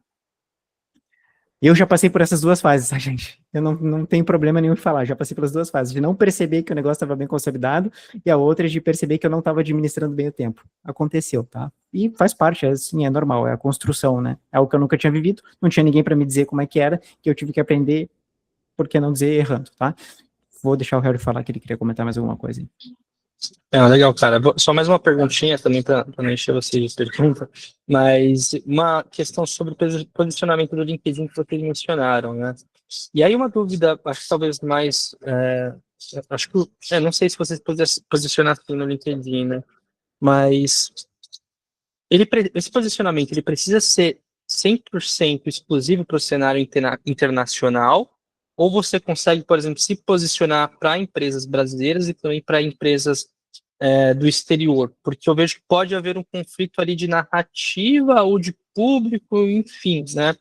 Eu já passei por essas duas fases, tá, gente? Eu não tenho problema nenhum em falar, já passei pelas duas fases, de não perceber que o negócio estava bem consolidado, e a outra de perceber que eu não estava administrando bem o tempo. Aconteceu, tá? E faz parte, assim, é normal, é a construção, né? É algo que eu nunca tinha vivido, não tinha ninguém para me dizer como é que era, que eu tive que aprender, por que não dizer errando, tá? Vou deixar o Harry falar que ele queria comentar mais alguma coisa aí. Legal, cara. Só mais uma perguntinha também para não encher você de pergunta, mas uma questão sobre o posicionamento do LinkedIn que vocês mencionaram, né? E aí uma dúvida, acho que talvez mais, acho que, não sei se vocês posicionam assim no LinkedIn, né? Mas esse posicionamento, ele precisa ser 100% exclusivo para o cenário internacional, ou você consegue, por exemplo, se posicionar para empresas brasileiras e também para empresas do exterior? Porque eu vejo que pode haver um conflito ali de narrativa ou de público, enfim, né?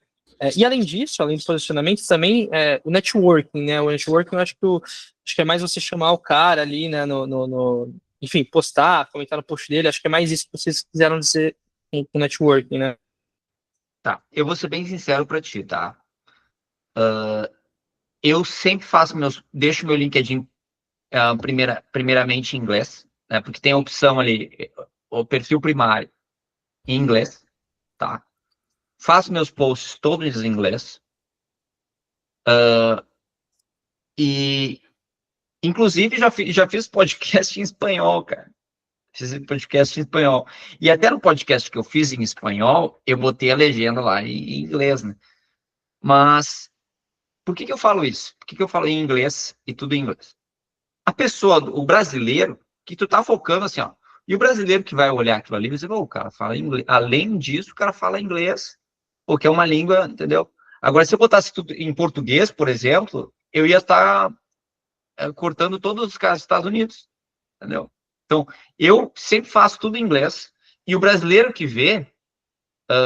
E além disso, além do posicionamento, também o networking, né? O networking, eu acho que é mais você chamar o cara ali, né? Enfim, postar, comentar no post dele. Acho que é mais isso que vocês quiseram dizer com o networking, né? Tá, eu vou ser bem sincero para ti, tá? Eu sempre deixo meu LinkedIn primeiramente em inglês, né? Porque tem a opção ali, o perfil primário em inglês, tá? Faço meus posts todos em inglês. E, inclusive, já fiz podcast em espanhol, cara. Fiz podcast em espanhol. E até no podcast que eu fiz em espanhol, eu botei a legenda lá em inglês, né? Mas, por que eu falo isso? Por que eu falo em inglês e tudo em inglês? A pessoa, o brasileiro, que tu tá focando assim, ó. E o brasileiro que vai olhar aquilo ali, vai dizer, o cara fala inglês. Além disso, o cara fala inglês, porque é uma língua, entendeu? Agora, se eu botasse tudo em português, por exemplo, eu ia estar cortando todos os caras dos Estados Unidos, entendeu? Então, eu sempre faço tudo em inglês, e o brasileiro que vê,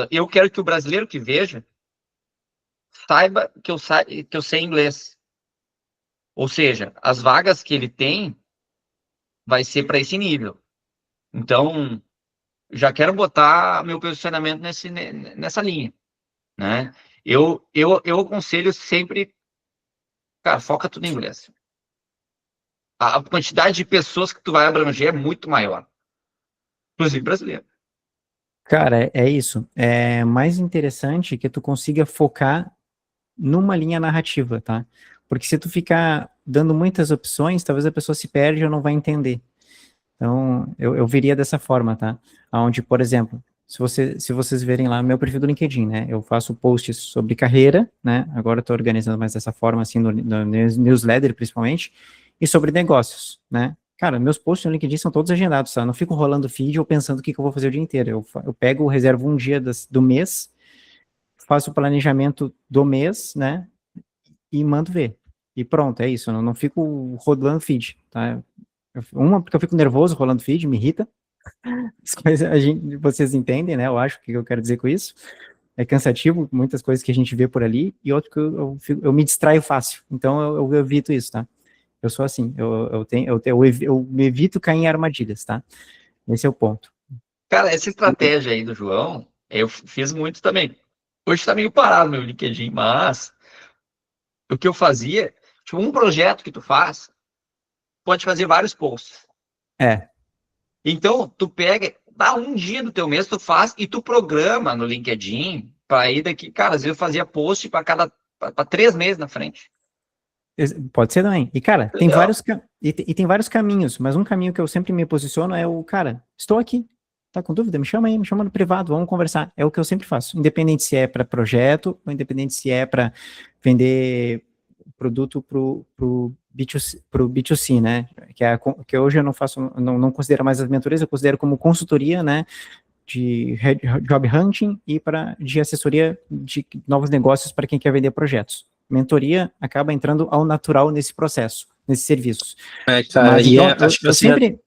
eu quero que o brasileiro que veja saiba que eu sei inglês. Ou seja, as vagas que ele tem vai ser para esse nível. Então, já quero botar meu posicionamento nessa linha, né? Eu aconselho sempre, cara, foca tudo em inglês. A quantidade de pessoas que tu vai abranger é muito maior, inclusive brasileiro. Cara, é isso. É mais interessante que tu consiga focar numa linha narrativa, tá? Porque se tu ficar dando muitas opções, talvez a pessoa se perde ou não vai entender. Então, eu veria dessa forma, tá? Onde, por exemplo, se vocês verem lá meu perfil do LinkedIn, né? Eu faço posts sobre carreira, né? Agora eu tô organizando mais dessa forma, assim, no newsletter, principalmente, e sobre negócios, né? Cara, meus posts no LinkedIn são todos agendados, tá? Eu não fico rolando feed ou pensando o que eu vou fazer o dia inteiro. Eu pego, reservo um dia do mês, faço o planejamento do mês, né? E mando ver. E pronto, é isso. Eu não fico rodando feed, tá? Uma, porque eu fico nervoso rolando feed, me irrita. As coisas, vocês entendem, né? Eu acho o que eu quero dizer com isso. É cansativo, muitas coisas que a gente vê por ali, e outro que eu me distraio fácil. Então eu evito isso, tá? Eu sou assim, eu evito cair em armadilhas, tá? Esse é o ponto. Cara, essa estratégia aí do João, eu fiz muito também. Hoje tá meio parado meu LinkedIn, mas o que eu fazia, tipo, um projeto que tu faz, pode fazer vários posts. É. Então, tu pega, dá um dia do teu mês, tu faz e tu programa no LinkedIn para ir daqui. Cara, às vezes eu fazia post para 3 meses na frente. Pode ser também. E, cara, tem Legal. tem vários caminhos, mas um caminho que eu sempre me posiciono é cara, estou aqui. Tá com dúvida? Me chama aí, me chama no privado, vamos conversar. É o que eu sempre faço. Independente se é para projeto, ou independente se é para vender produto pro B2C, né? Que hoje eu não faço, não considero mais as mentorias, eu considero como consultoria, né? De job hunting e de assessoria de novos negócios para quem quer vender projetos. Mentoria acaba entrando ao natural nesse processo, nesses serviços. Cara, Mas, então, acho que eu você sempre...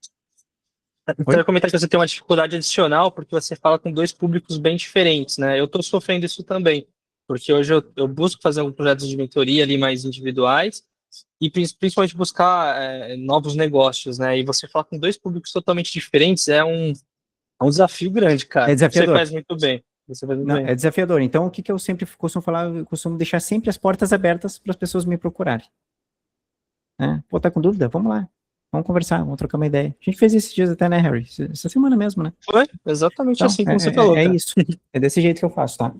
Então, eu ia comentar que você tem uma dificuldade adicional porque você fala com dois públicos bem diferentes, né? Eu estou sofrendo isso também, porque hoje eu busco fazer alguns projetos de mentoria ali mais individuais e principalmente buscar novos negócios, né? E você fala com dois públicos totalmente diferentes é um desafio grande, É cara. Você desafiador. faz muito bem. Você faz muito Não, bem. é desafiador. Então, o que eu sempre costumo falar? Eu costumo deixar sempre as portas abertas para as pessoas me procurarem. Né? Pô, tá com dúvida? Vamos lá. Vamos conversar, vamos trocar uma ideia. A gente fez esses dias até, né, Harry? Essa semana mesmo, né? Foi exatamente Então, assim como você falou, é cara. isso. É desse jeito que eu faço, tá?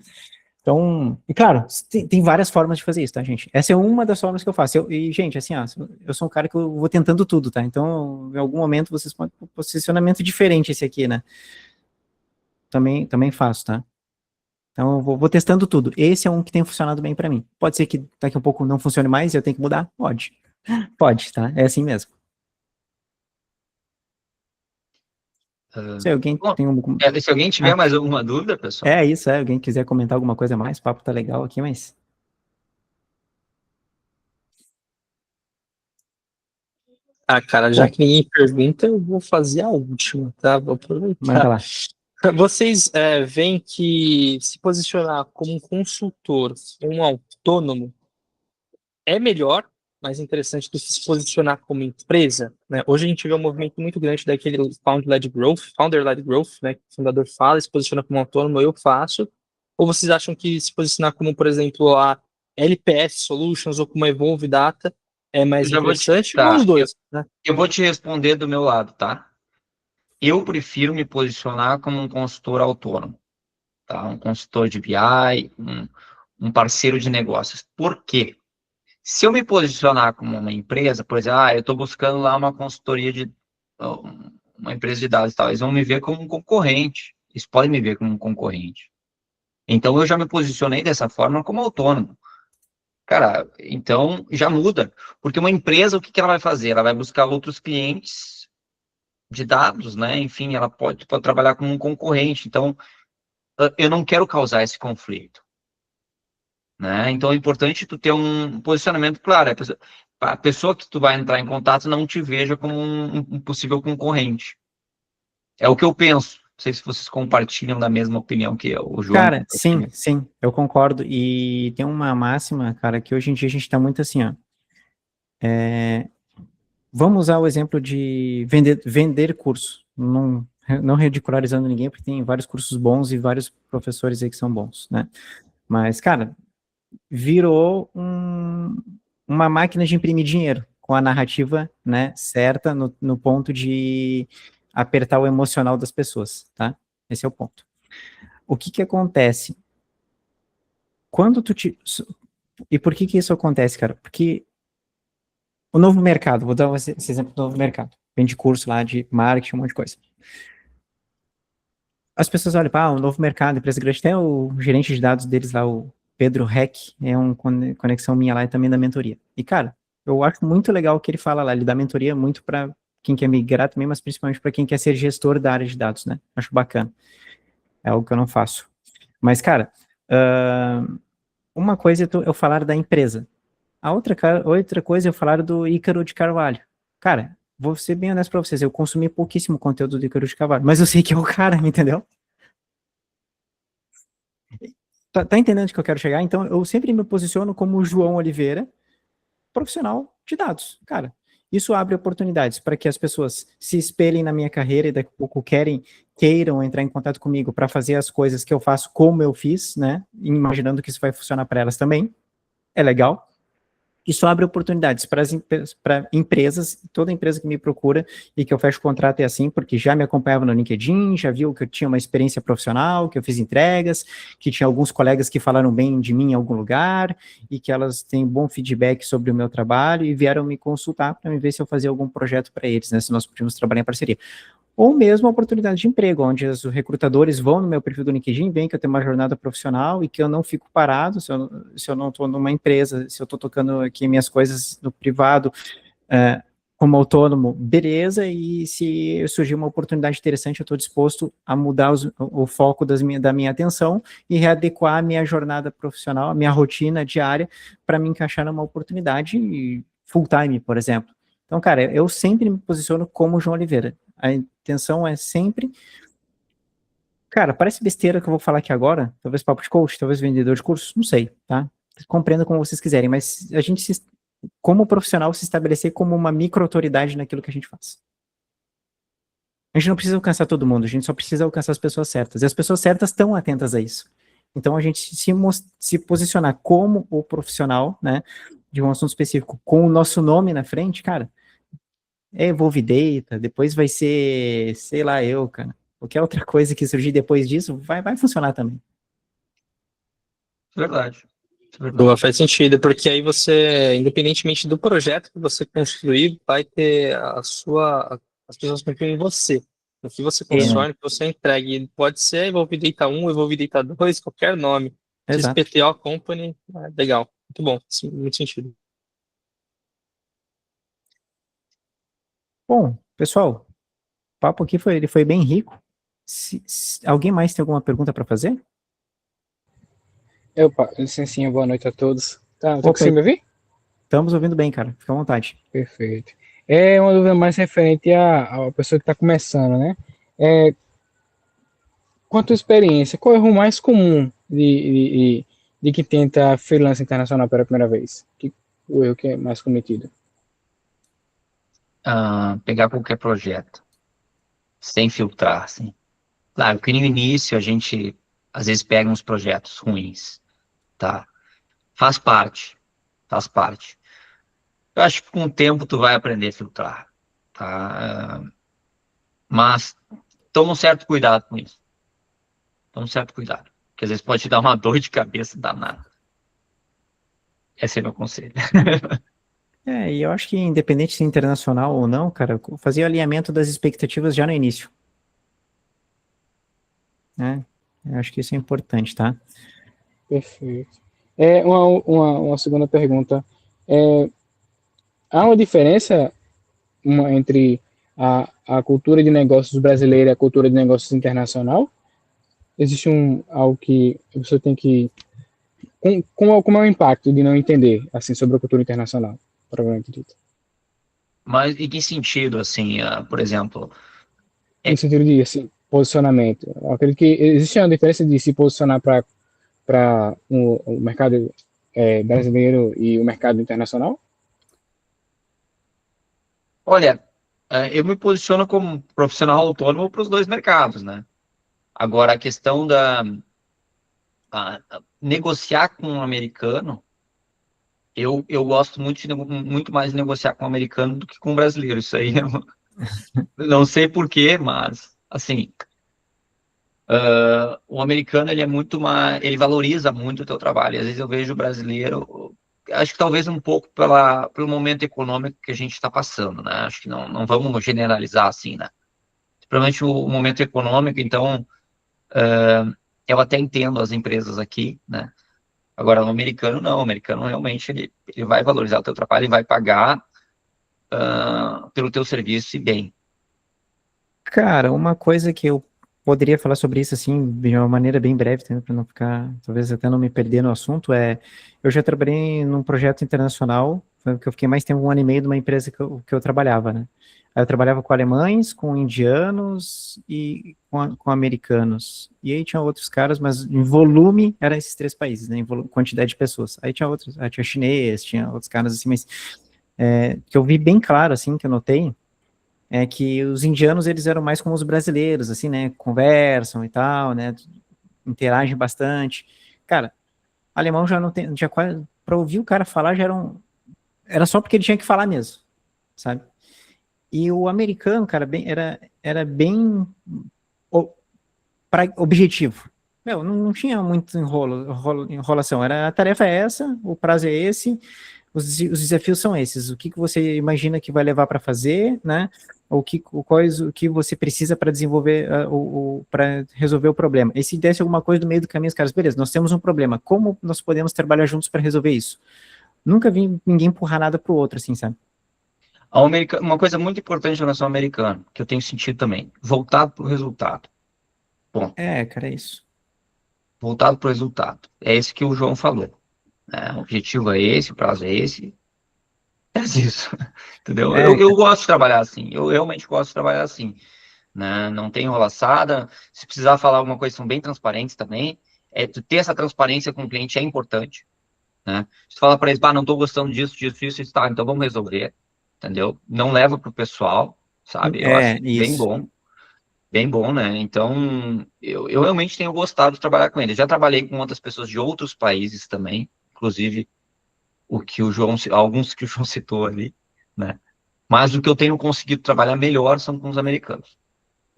Então, e claro, tem várias formas de fazer isso, tá, gente? Essa é uma das formas que eu faço. E, gente, assim, ó, eu sou um cara que eu vou tentando tudo, tá? Então, em algum momento, vocês podem ter um posicionamento diferente esse aqui, né? Também faço, tá? Então, eu vou testando tudo. Esse é um que tem funcionado bem pra mim. Pode ser que daqui a pouco não funcione mais e eu tenho que mudar? Pode. Pode, tá? É assim mesmo. Se alguém Bom, tem se alguém tiver Ah, mais alguma dúvida, pessoal, é isso, alguém quiser comentar alguma coisa a mais, o papo tá legal aqui, mas... Cara, já Bom, que ninguém pergunta, eu vou fazer a última, tá? Vou manda aproveitar. lá. Vocês veem que se posicionar como um consultor ou um autônomo é melhor, mais interessante do que se posicionar como empresa, né? Hoje a gente vê um movimento muito grande daquele founder-led growth, né? Que o fundador fala, se posiciona como autônomo, eu faço. Ou vocês acham que se posicionar como, por exemplo, a LPS Solutions ou como a Evolve Data é eu mais já vou te, interessante? Ou tá, os dois, né? eu vou te responder do meu lado, tá? Eu prefiro me posicionar como um consultor autônomo, tá? Um consultor de BI, um parceiro de negócios. Por quê? Se eu me posicionar como uma empresa, por exemplo, eu estou buscando lá uma consultoria uma empresa de dados e tal, eles vão me ver como um concorrente. Eles podem me ver como um concorrente. Então eu já me posicionei dessa forma como autônomo. Cara, então já muda. Porque uma empresa, o que ela vai fazer? Ela vai buscar outros clientes de dados, né? Enfim, ela pode trabalhar como um concorrente. Então, eu não quero causar esse conflito, né? Então é importante tu ter um posicionamento claro. A pessoa que tu vai entrar em contato não te veja como um possível concorrente. É o que eu penso. Não sei se vocês compartilham da mesma opinião que eu, o João Cara, compartilha. sim, eu concordo. E tem uma máxima, cara, que hoje em dia a gente tá muito assim, ó. Vamos usar o exemplo de vender curso. Não ridicularizando ninguém, porque tem vários cursos bons e vários professores aí que são bons, né? Mas, cara, virou uma máquina de imprimir dinheiro, com a narrativa, né, certa, no ponto de apertar o emocional das pessoas, tá? Esse é o ponto. O que acontece? Quando E por que isso acontece, cara? Porque o novo mercado, vou dar esse exemplo do novo mercado, vende curso lá de marketing, um monte de coisa. As pessoas olham, o novo mercado, empresa grande, até o gerente de dados deles lá, o Pedro Heck, é uma conexão minha lá e também da mentoria. E, cara, eu acho muito legal o que ele fala lá, ele dá mentoria muito para quem quer migrar também, mas principalmente para quem quer ser gestor da área de dados, né? Acho bacana. É algo que eu não faço. Mas, cara, uma coisa é eu falar da empresa. A outra coisa é eu falar do Ícaro de Carvalho. Cara, vou ser bem honesto pra vocês, eu consumi pouquíssimo conteúdo do Ícaro de Carvalho, mas eu sei que é o cara, entendeu? Tá entendendo onde que eu quero chegar? Então, eu sempre me posiciono como o João Oliveira, profissional de dados. Cara, isso abre oportunidades para que as pessoas se espelhem na minha carreira e daqui a pouco queiram entrar em contato comigo para fazer as coisas que eu faço como eu fiz, né? Imaginando que isso vai funcionar para elas também. É legal. Isso abre oportunidades para empresas, toda empresa que me procura e que eu fecho o contrato é assim, porque já me acompanhava no LinkedIn, já viu que eu tinha uma experiência profissional, que eu fiz entregas, que tinha alguns colegas que falaram bem de mim em algum lugar e que elas têm bom feedback sobre o meu trabalho e vieram me consultar para me ver se eu fazia algum projeto para eles, né, se nós podíamos trabalhar em parceria. Ou mesmo a oportunidade de emprego, onde os recrutadores vão no meu perfil do LinkedIn, veem que eu tenho uma jornada profissional e que eu não fico parado, se eu não estou numa empresa, se eu estou tocando aqui minhas coisas no privado, como autônomo, beleza, e se surgir uma oportunidade interessante, eu estou disposto a mudar o foco da minha atenção e readequar a minha jornada profissional, a minha rotina diária, para me encaixar numa oportunidade full-time, por exemplo. Então, cara, eu sempre me posiciono como João Oliveira. A intenção é sempre... Cara, parece besteira que eu vou falar aqui agora, talvez papo de coach, talvez vendedor de cursos, não sei, tá? Compreenda como vocês quiserem, mas a gente, como profissional, se estabelecer como uma micro-autoridade naquilo que a gente faz. A gente não precisa alcançar todo mundo, a gente só precisa alcançar as pessoas certas, e as pessoas certas estão atentas a isso. Então, a gente se posicionar como o profissional, né, de um assunto específico, com o nosso nome na frente, cara, é Evolve Data, depois vai ser, sei lá, cara. Qualquer outra coisa que surgir depois disso, vai funcionar também. Verdade. Verdade. Boa, faz sentido, porque aí você, independentemente do projeto que você construir, vai ter as pessoas confiam em você, no que você constrói, no que você entregue. Pode ser Evolve Data 1, Evolve Data 2, qualquer nome. Exato. XPTO Company, legal, muito bom, muito sentido. Bom, pessoal, o papo aqui ele foi bem rico. Alguém mais tem alguma pergunta para fazer? Opa, licencinha, boa noite a todos. Tá conseguindo me ouvir? Estamos ouvindo bem, cara. Fica à vontade. Perfeito. É uma dúvida mais referente à pessoa que está começando, né? Quanto à experiência, qual é o erro mais comum de quem tenta freelance internacional pela primeira vez? O erro que é mais cometido? Pegar qualquer projeto, sem filtrar, assim. Claro que no início a gente, às vezes, pega uns projetos ruins, tá? Faz parte. Eu acho que com o tempo tu vai aprender a filtrar, tá? Mas toma um certo cuidado com isso. Porque às vezes pode te dar uma dor de cabeça danada. Esse é meu conselho. E eu acho que independente se internacional ou não, cara, fazer o alinhamento das expectativas já no início. Né? Eu acho que isso é importante, tá? Perfeito. Uma segunda pergunta. Há uma diferença entre a cultura de negócios brasileira e a cultura de negócios internacional? Existe algo que você tem que... Como é o impacto de não entender assim, sobre a cultura internacional, provavelmente dito? Mas em que sentido, assim, por exemplo? No sentido de assim, posicionamento. Eu acredito que existe uma diferença de se posicionar para o mercado brasileiro e o mercado internacional? Olha, eu me posiciono como profissional autônomo para os dois mercados, né? Agora, a questão negociar com um americano, eu gosto muito mais de negociar com um americano do que com um brasileiro. Isso aí, eu não sei por quê, mas, assim, o americano, ele é muito mais, ele valoriza muito o teu trabalho. Às vezes eu vejo o brasileiro, acho que talvez um pouco pelo momento econômico que a gente está passando, né? Acho que não vamos generalizar assim, né? Principalmente o momento econômico, então, eu até entendo as empresas aqui, né? Agora, o americano não, o americano realmente ele vai valorizar o teu trabalho e vai pagar pelo teu serviço e bem. Cara, uma coisa que eu poderia falar sobre isso, assim, de uma maneira bem breve, para não ficar, talvez até não me perder no assunto, eu já trabalhei num projeto internacional, que eu fiquei mais tempo, 1 ano e meio, numa empresa que eu trabalhava, né? Aí eu trabalhava com alemães, com indianos e com americanos. E aí tinha outros caras, mas em volume eram esses 3 países, né? Em quantidade de pessoas. Aí tinha outros, tinha chinês, tinha outros caras assim, mas que eu vi bem claro, assim, que eu notei, que os indianos, eles eram mais como os brasileiros, assim, né, conversam e tal, né, interagem bastante. Cara, alemão já não tem, já quase, para ouvir o cara falar já era era só porque ele tinha que falar mesmo, sabe? E o americano, cara, era bem objetivo. Meu, não tinha muito enrolação. A tarefa é essa, o prazo é esse, os desafios são esses. O que você imagina que vai levar para fazer, né? O que você precisa para desenvolver, para resolver o problema. E se desse alguma coisa no meio do caminho, os caras, beleza, nós temos um problema. Como nós podemos trabalhar juntos para resolver isso? Nunca vi ninguém empurrar nada pro outro, assim, sabe? Uma coisa muito importante em relação ao americano, que eu tenho sentido também, voltado para o resultado. Bom, Cara, é isso. voltado para o resultado. É esse que o João falou. Né? O objetivo é esse, o prazo é esse. É isso. Entendeu? Eu gosto de trabalhar assim. Eu realmente gosto de trabalhar assim. Né? Não tem enrolaçada. Se precisar falar alguma coisa, são bem transparentes também. Ter essa transparência com o cliente é importante. Né? Se tu fala para eles, não estou gostando disso, está, então vamos resolver. Entendeu? Não leva para o pessoal, sabe? Eu acho Isso. bem bom, né? Então, eu realmente tenho gostado de trabalhar com ele. Já trabalhei com outras pessoas de outros países também, inclusive alguns que o João citou ali, né? Mas o que eu tenho conseguido trabalhar melhor são com os americanos,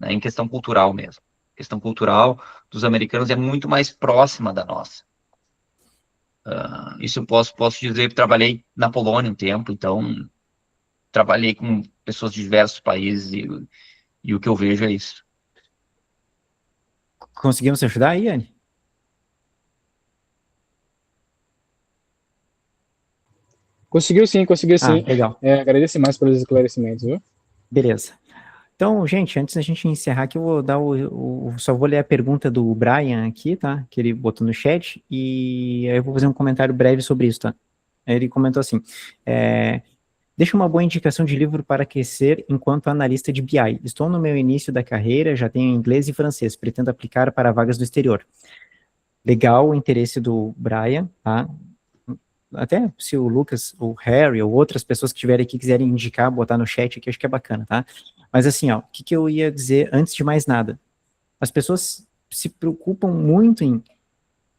né? Em questão cultural mesmo. A questão cultural dos americanos é muito mais próxima da nossa. Isso eu posso dizer que trabalhei na Polônia um tempo, então trabalhei com pessoas de diversos países e o que eu vejo é isso. Conseguimos ajudar aí, Anne? Conseguiu sim, conseguiu sim. Legal. Agradeço mais pelos esclarecimentos, viu? Beleza. Então, gente, antes da gente encerrar aqui, eu vou dar só vou ler a pergunta do Brian aqui, tá? Que ele botou no chat, e aí eu vou fazer um comentário breve sobre isso, tá? Ele comentou assim, deixa uma boa indicação de livro para aquecer enquanto analista de BI. Estou no meu início da carreira, já tenho inglês e francês, pretendo aplicar para vagas do exterior. Legal o interesse do Brian, tá? Até se o Lucas, o Harry ou outras pessoas que estiverem aqui quiserem indicar, botar no chat aqui, acho que é bacana, tá? Mas assim, ó, o que eu ia dizer antes de mais nada? As pessoas se preocupam muito em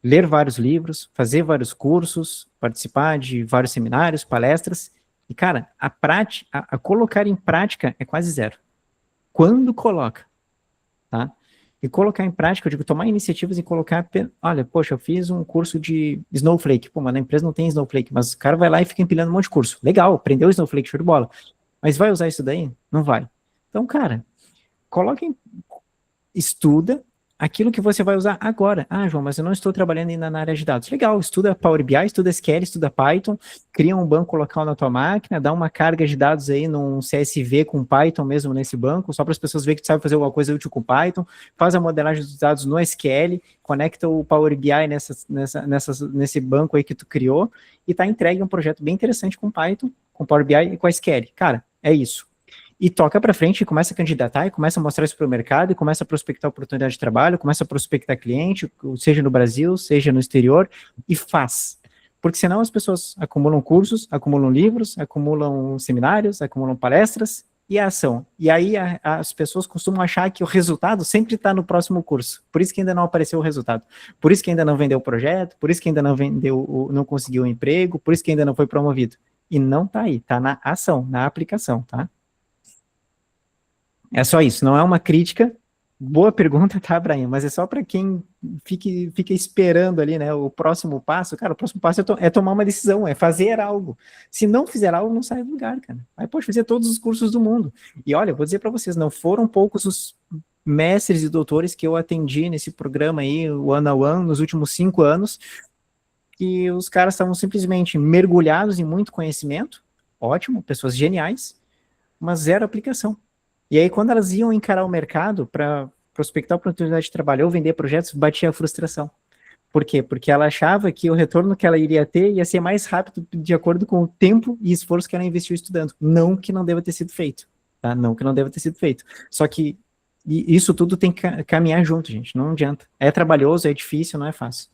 ler vários livros, fazer vários cursos, participar de vários seminários, palestras, e cara, a colocar em prática é quase zero. Quando coloca, tá? E colocar em prática, eu digo, tomar iniciativas e colocar, olha, poxa, eu fiz um curso de Snowflake, pô, mas na empresa não tem Snowflake, mas o cara vai lá e fica empilhando um monte de curso. Legal, aprendeu Snowflake, show de bola. Mas vai usar isso daí? Não vai. Então, cara, estuda aquilo que você vai usar agora. João, mas eu não estou trabalhando ainda na área de dados. Legal, estuda Power BI, estuda SQL, estuda Python, cria um banco local na tua máquina, dá uma carga de dados aí num CSV com Python mesmo nesse banco, só para as pessoas verem que tu sabe fazer alguma coisa útil com Python, faz a modelagem dos dados no SQL, conecta o Power BI nesse banco aí que tu criou e tá entregue um projeto bem interessante com Python, com Power BI e com SQL. Cara, é isso. E toca para frente, e começa a candidatar, e começa a mostrar isso para o mercado, e começa a prospectar oportunidade de trabalho, começa a prospectar cliente, seja no Brasil, seja no exterior, e faz. Porque senão as pessoas acumulam cursos, acumulam livros, acumulam seminários, acumulam palestras, e a ação. E aí as pessoas costumam achar que o resultado sempre está no próximo curso. Por isso que ainda não apareceu o resultado. Por isso que ainda não vendeu o projeto, por isso que ainda não conseguiu o emprego, por isso que ainda não foi promovido. E não está aí, está na ação, na aplicação, tá? É só isso, não é uma crítica. Boa pergunta, tá, Brian? Mas é só para quem fica esperando ali, né? O próximo passo, cara, o próximo passo é tomar uma decisão, é fazer algo. Se não fizer algo, não sai do lugar, cara. Aí pode fazer todos os cursos do mundo. E olha, eu vou dizer para vocês, não foram poucos os mestres e doutores que eu atendi nesse programa aí, o One on One, nos últimos 5 anos, que os caras estavam simplesmente mergulhados em muito conhecimento, ótimo, pessoas geniais, mas zero aplicação. E aí, quando elas iam encarar o mercado para prospectar a oportunidade de trabalho ou vender projetos, batia a frustração. Por quê? Porque ela achava que o retorno que ela iria ter ia ser mais rápido de acordo com o tempo e esforço que ela investiu estudando. Não que não deva ter sido feito. Tá? Não que não deva ter sido feito. Só que isso tudo tem que caminhar junto, gente. Não adianta. É trabalhoso, é difícil, não é fácil.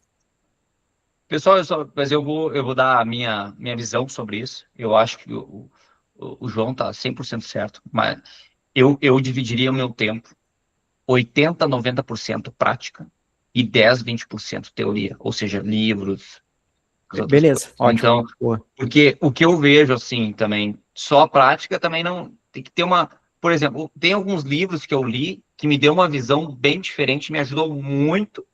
Pessoal, mas eu vou dar a minha visão sobre isso. Eu acho que o João está 100% certo, mas eu dividiria o meu tempo 80%, 90% prática e 10%, 20% teoria, ou seja, livros, Beleza, ótimo. Então, Boa. porque o que eu vejo, assim, também, só a prática também não... Tem que ter uma... Por exemplo, tem alguns livros que eu li que me deu uma visão bem diferente, me ajudou muito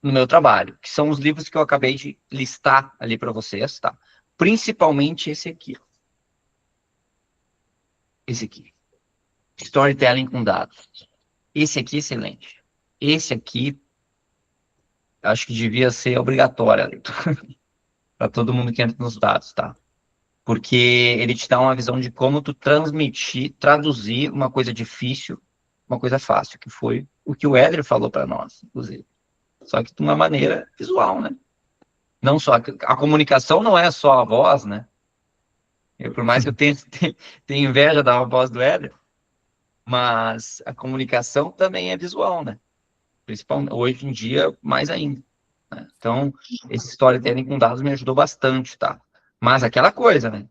no meu trabalho, que são os livros que eu acabei de listar ali para vocês, tá? Principalmente esse aqui. Esse aqui. Storytelling com dados. Esse aqui é excelente. Esse aqui, acho que devia ser obrigatório para todo mundo que entra nos dados, tá? Porque ele te dá uma visão de como tu traduzir uma coisa difícil, uma coisa fácil, que foi o que o Éder falou para nós, inclusive. Só que de uma maneira visual, né? Não só a comunicação não é só a voz, né? Por mais que eu tenha inveja da voz do Éder, mas a comunicação também é visual, né? Principalmente hoje em dia, mais ainda. Né? Então, esse storytelling com dados me ajudou bastante, tá? Mas aquela coisa, né?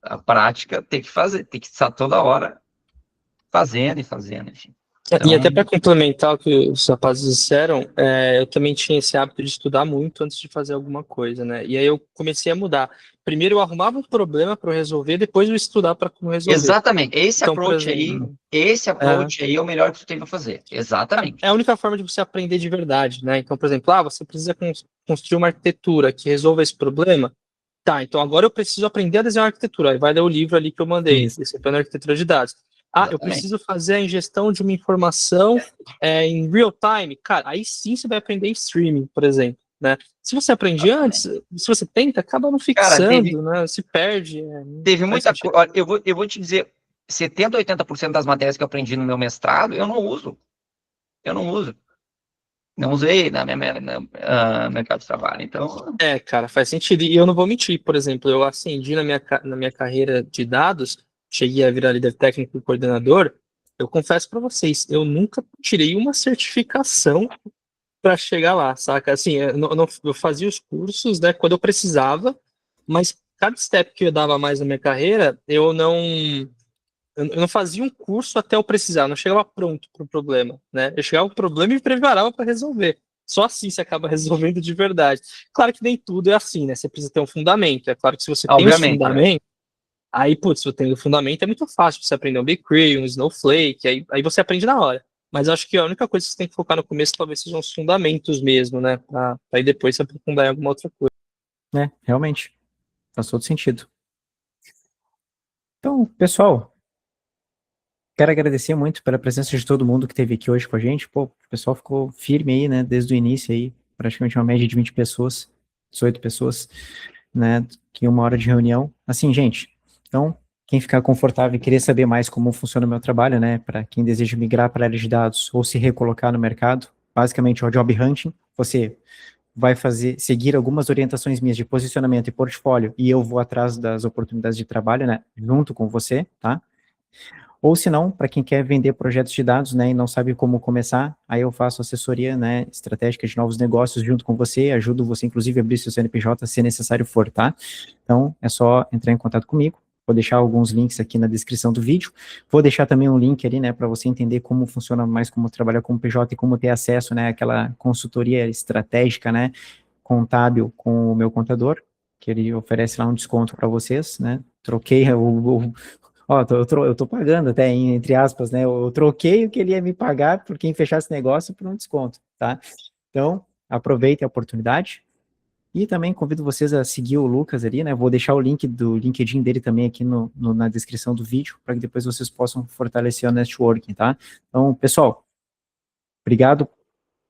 A prática tem que fazer, tem que estar toda hora fazendo e fazendo, enfim. E até Então, para complementar o que os rapazes disseram, eu também tinha esse hábito de estudar muito antes de fazer alguma coisa, né? E aí eu comecei a mudar. Primeiro eu arrumava um problema para resolver, depois eu estudar para como resolver. exatamente. Então, por exemplo, Esse approach aí é o melhor que tu tem para fazer. Exatamente. é a única forma de você aprender de verdade, né? Então, por exemplo, você precisa construir uma arquitetura que resolva esse problema. Tá, então agora eu preciso aprender a desenhar uma arquitetura. Aí vai ler o livro ali que eu mandei, esse plano de arquitetura de dados. Eu preciso fazer a ingestão de uma informação em real time. Cara, aí sim você vai aprender em streaming, por exemplo, né? Se você aprende antes, se você tenta, acaba não fixando, né? Se perde. Teve muita coisa. Eu vou te dizer, 70%, 80% das matérias que eu aprendi no meu mestrado, eu não uso. Eu não uso. Não usei no mercado de trabalho, então... Cara, faz sentido. E eu não vou mentir, por exemplo, eu ascendi na minha carreira de dados, cheguei a virar líder técnico e coordenador. Eu confesso para vocês, eu nunca tirei uma certificação para chegar lá, saca? Assim, eu fazia os cursos, né, quando eu precisava, mas cada step que eu dava mais na minha carreira, eu não fazia um curso até eu precisar, não chegava pronto para o problema, né? Eu chegava o problema e me preparava para resolver. Só assim você acaba resolvendo de verdade. Claro que nem tudo é assim, né? Você precisa ter um fundamento. É claro que se você tem um fundamento, aí, putz, se você tem um fundamento, é muito fácil você aprender um BigQuery, um Snowflake, aí você aprende na hora. Mas eu acho que a única coisa que você tem que focar no começo talvez sejam os fundamentos mesmo, né? Aí depois você aprofundar em alguma outra coisa. Realmente. Faz todo sentido. Então, pessoal, quero agradecer muito pela presença de todo mundo que esteve aqui hoje com a gente. Pô, o pessoal ficou firme aí, né, desde o início aí, praticamente uma média de 20 pessoas, 18 pessoas, né, que 1 hora de reunião. Assim, gente, então, quem ficar confortável e querer saber mais como funciona o meu trabalho, né, para quem deseja migrar para a área de dados ou se recolocar no mercado, basicamente é o job hunting, você vai seguir algumas orientações minhas de posicionamento e portfólio, e eu vou atrás das oportunidades de trabalho, né, junto com você, tá? Ou se não, para quem quer vender projetos de dados, né, e não sabe como começar, aí eu faço assessoria, né, estratégica de novos negócios junto com você, ajudo você, inclusive, a abrir seu CNPJ se necessário for, tá? Então, é só entrar em contato comigo, vou deixar alguns links aqui na descrição do vídeo, vou deixar também um link ali, né, para você entender como funciona mais, como trabalhar com o PJ e como ter acesso, né, àquela consultoria estratégica, né, contábil com o meu contador, que ele oferece lá um desconto para vocês, né, troquei eu tô pagando até, entre aspas, né? Eu troquei o que ele ia me pagar por quem fechasse negócio por um desconto, tá? Então, aproveitem a oportunidade. E também convido vocês a seguir o Lucas ali, né? Vou deixar o link do LinkedIn dele também aqui na descrição do vídeo, para que depois vocês possam fortalecer o networking, tá? Então, pessoal, obrigado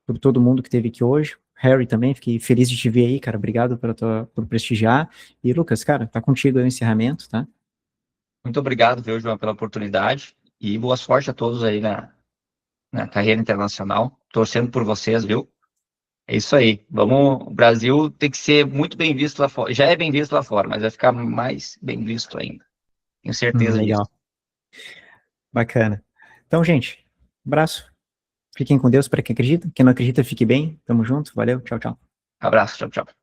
por todo mundo que esteve aqui hoje. Harry também, fiquei feliz de te ver aí, cara. Obrigado por prestigiar. E, Lucas, cara, tá contigo aí o encerramento, tá? Muito obrigado, viu, João, pela oportunidade e boa sorte a todos aí na carreira internacional. Torcendo por vocês, viu? É isso aí. Vamos, o Brasil tem que ser muito bem visto lá fora. Já é bem visto lá fora, mas vai ficar mais bem visto ainda. Tenho certeza legal. disso. Bacana. Então, gente, abraço. Fiquem com Deus para quem acredita. Quem não acredita, fique bem. Tamo junto. Valeu. Tchau, tchau. Abraço. Tchau, tchau.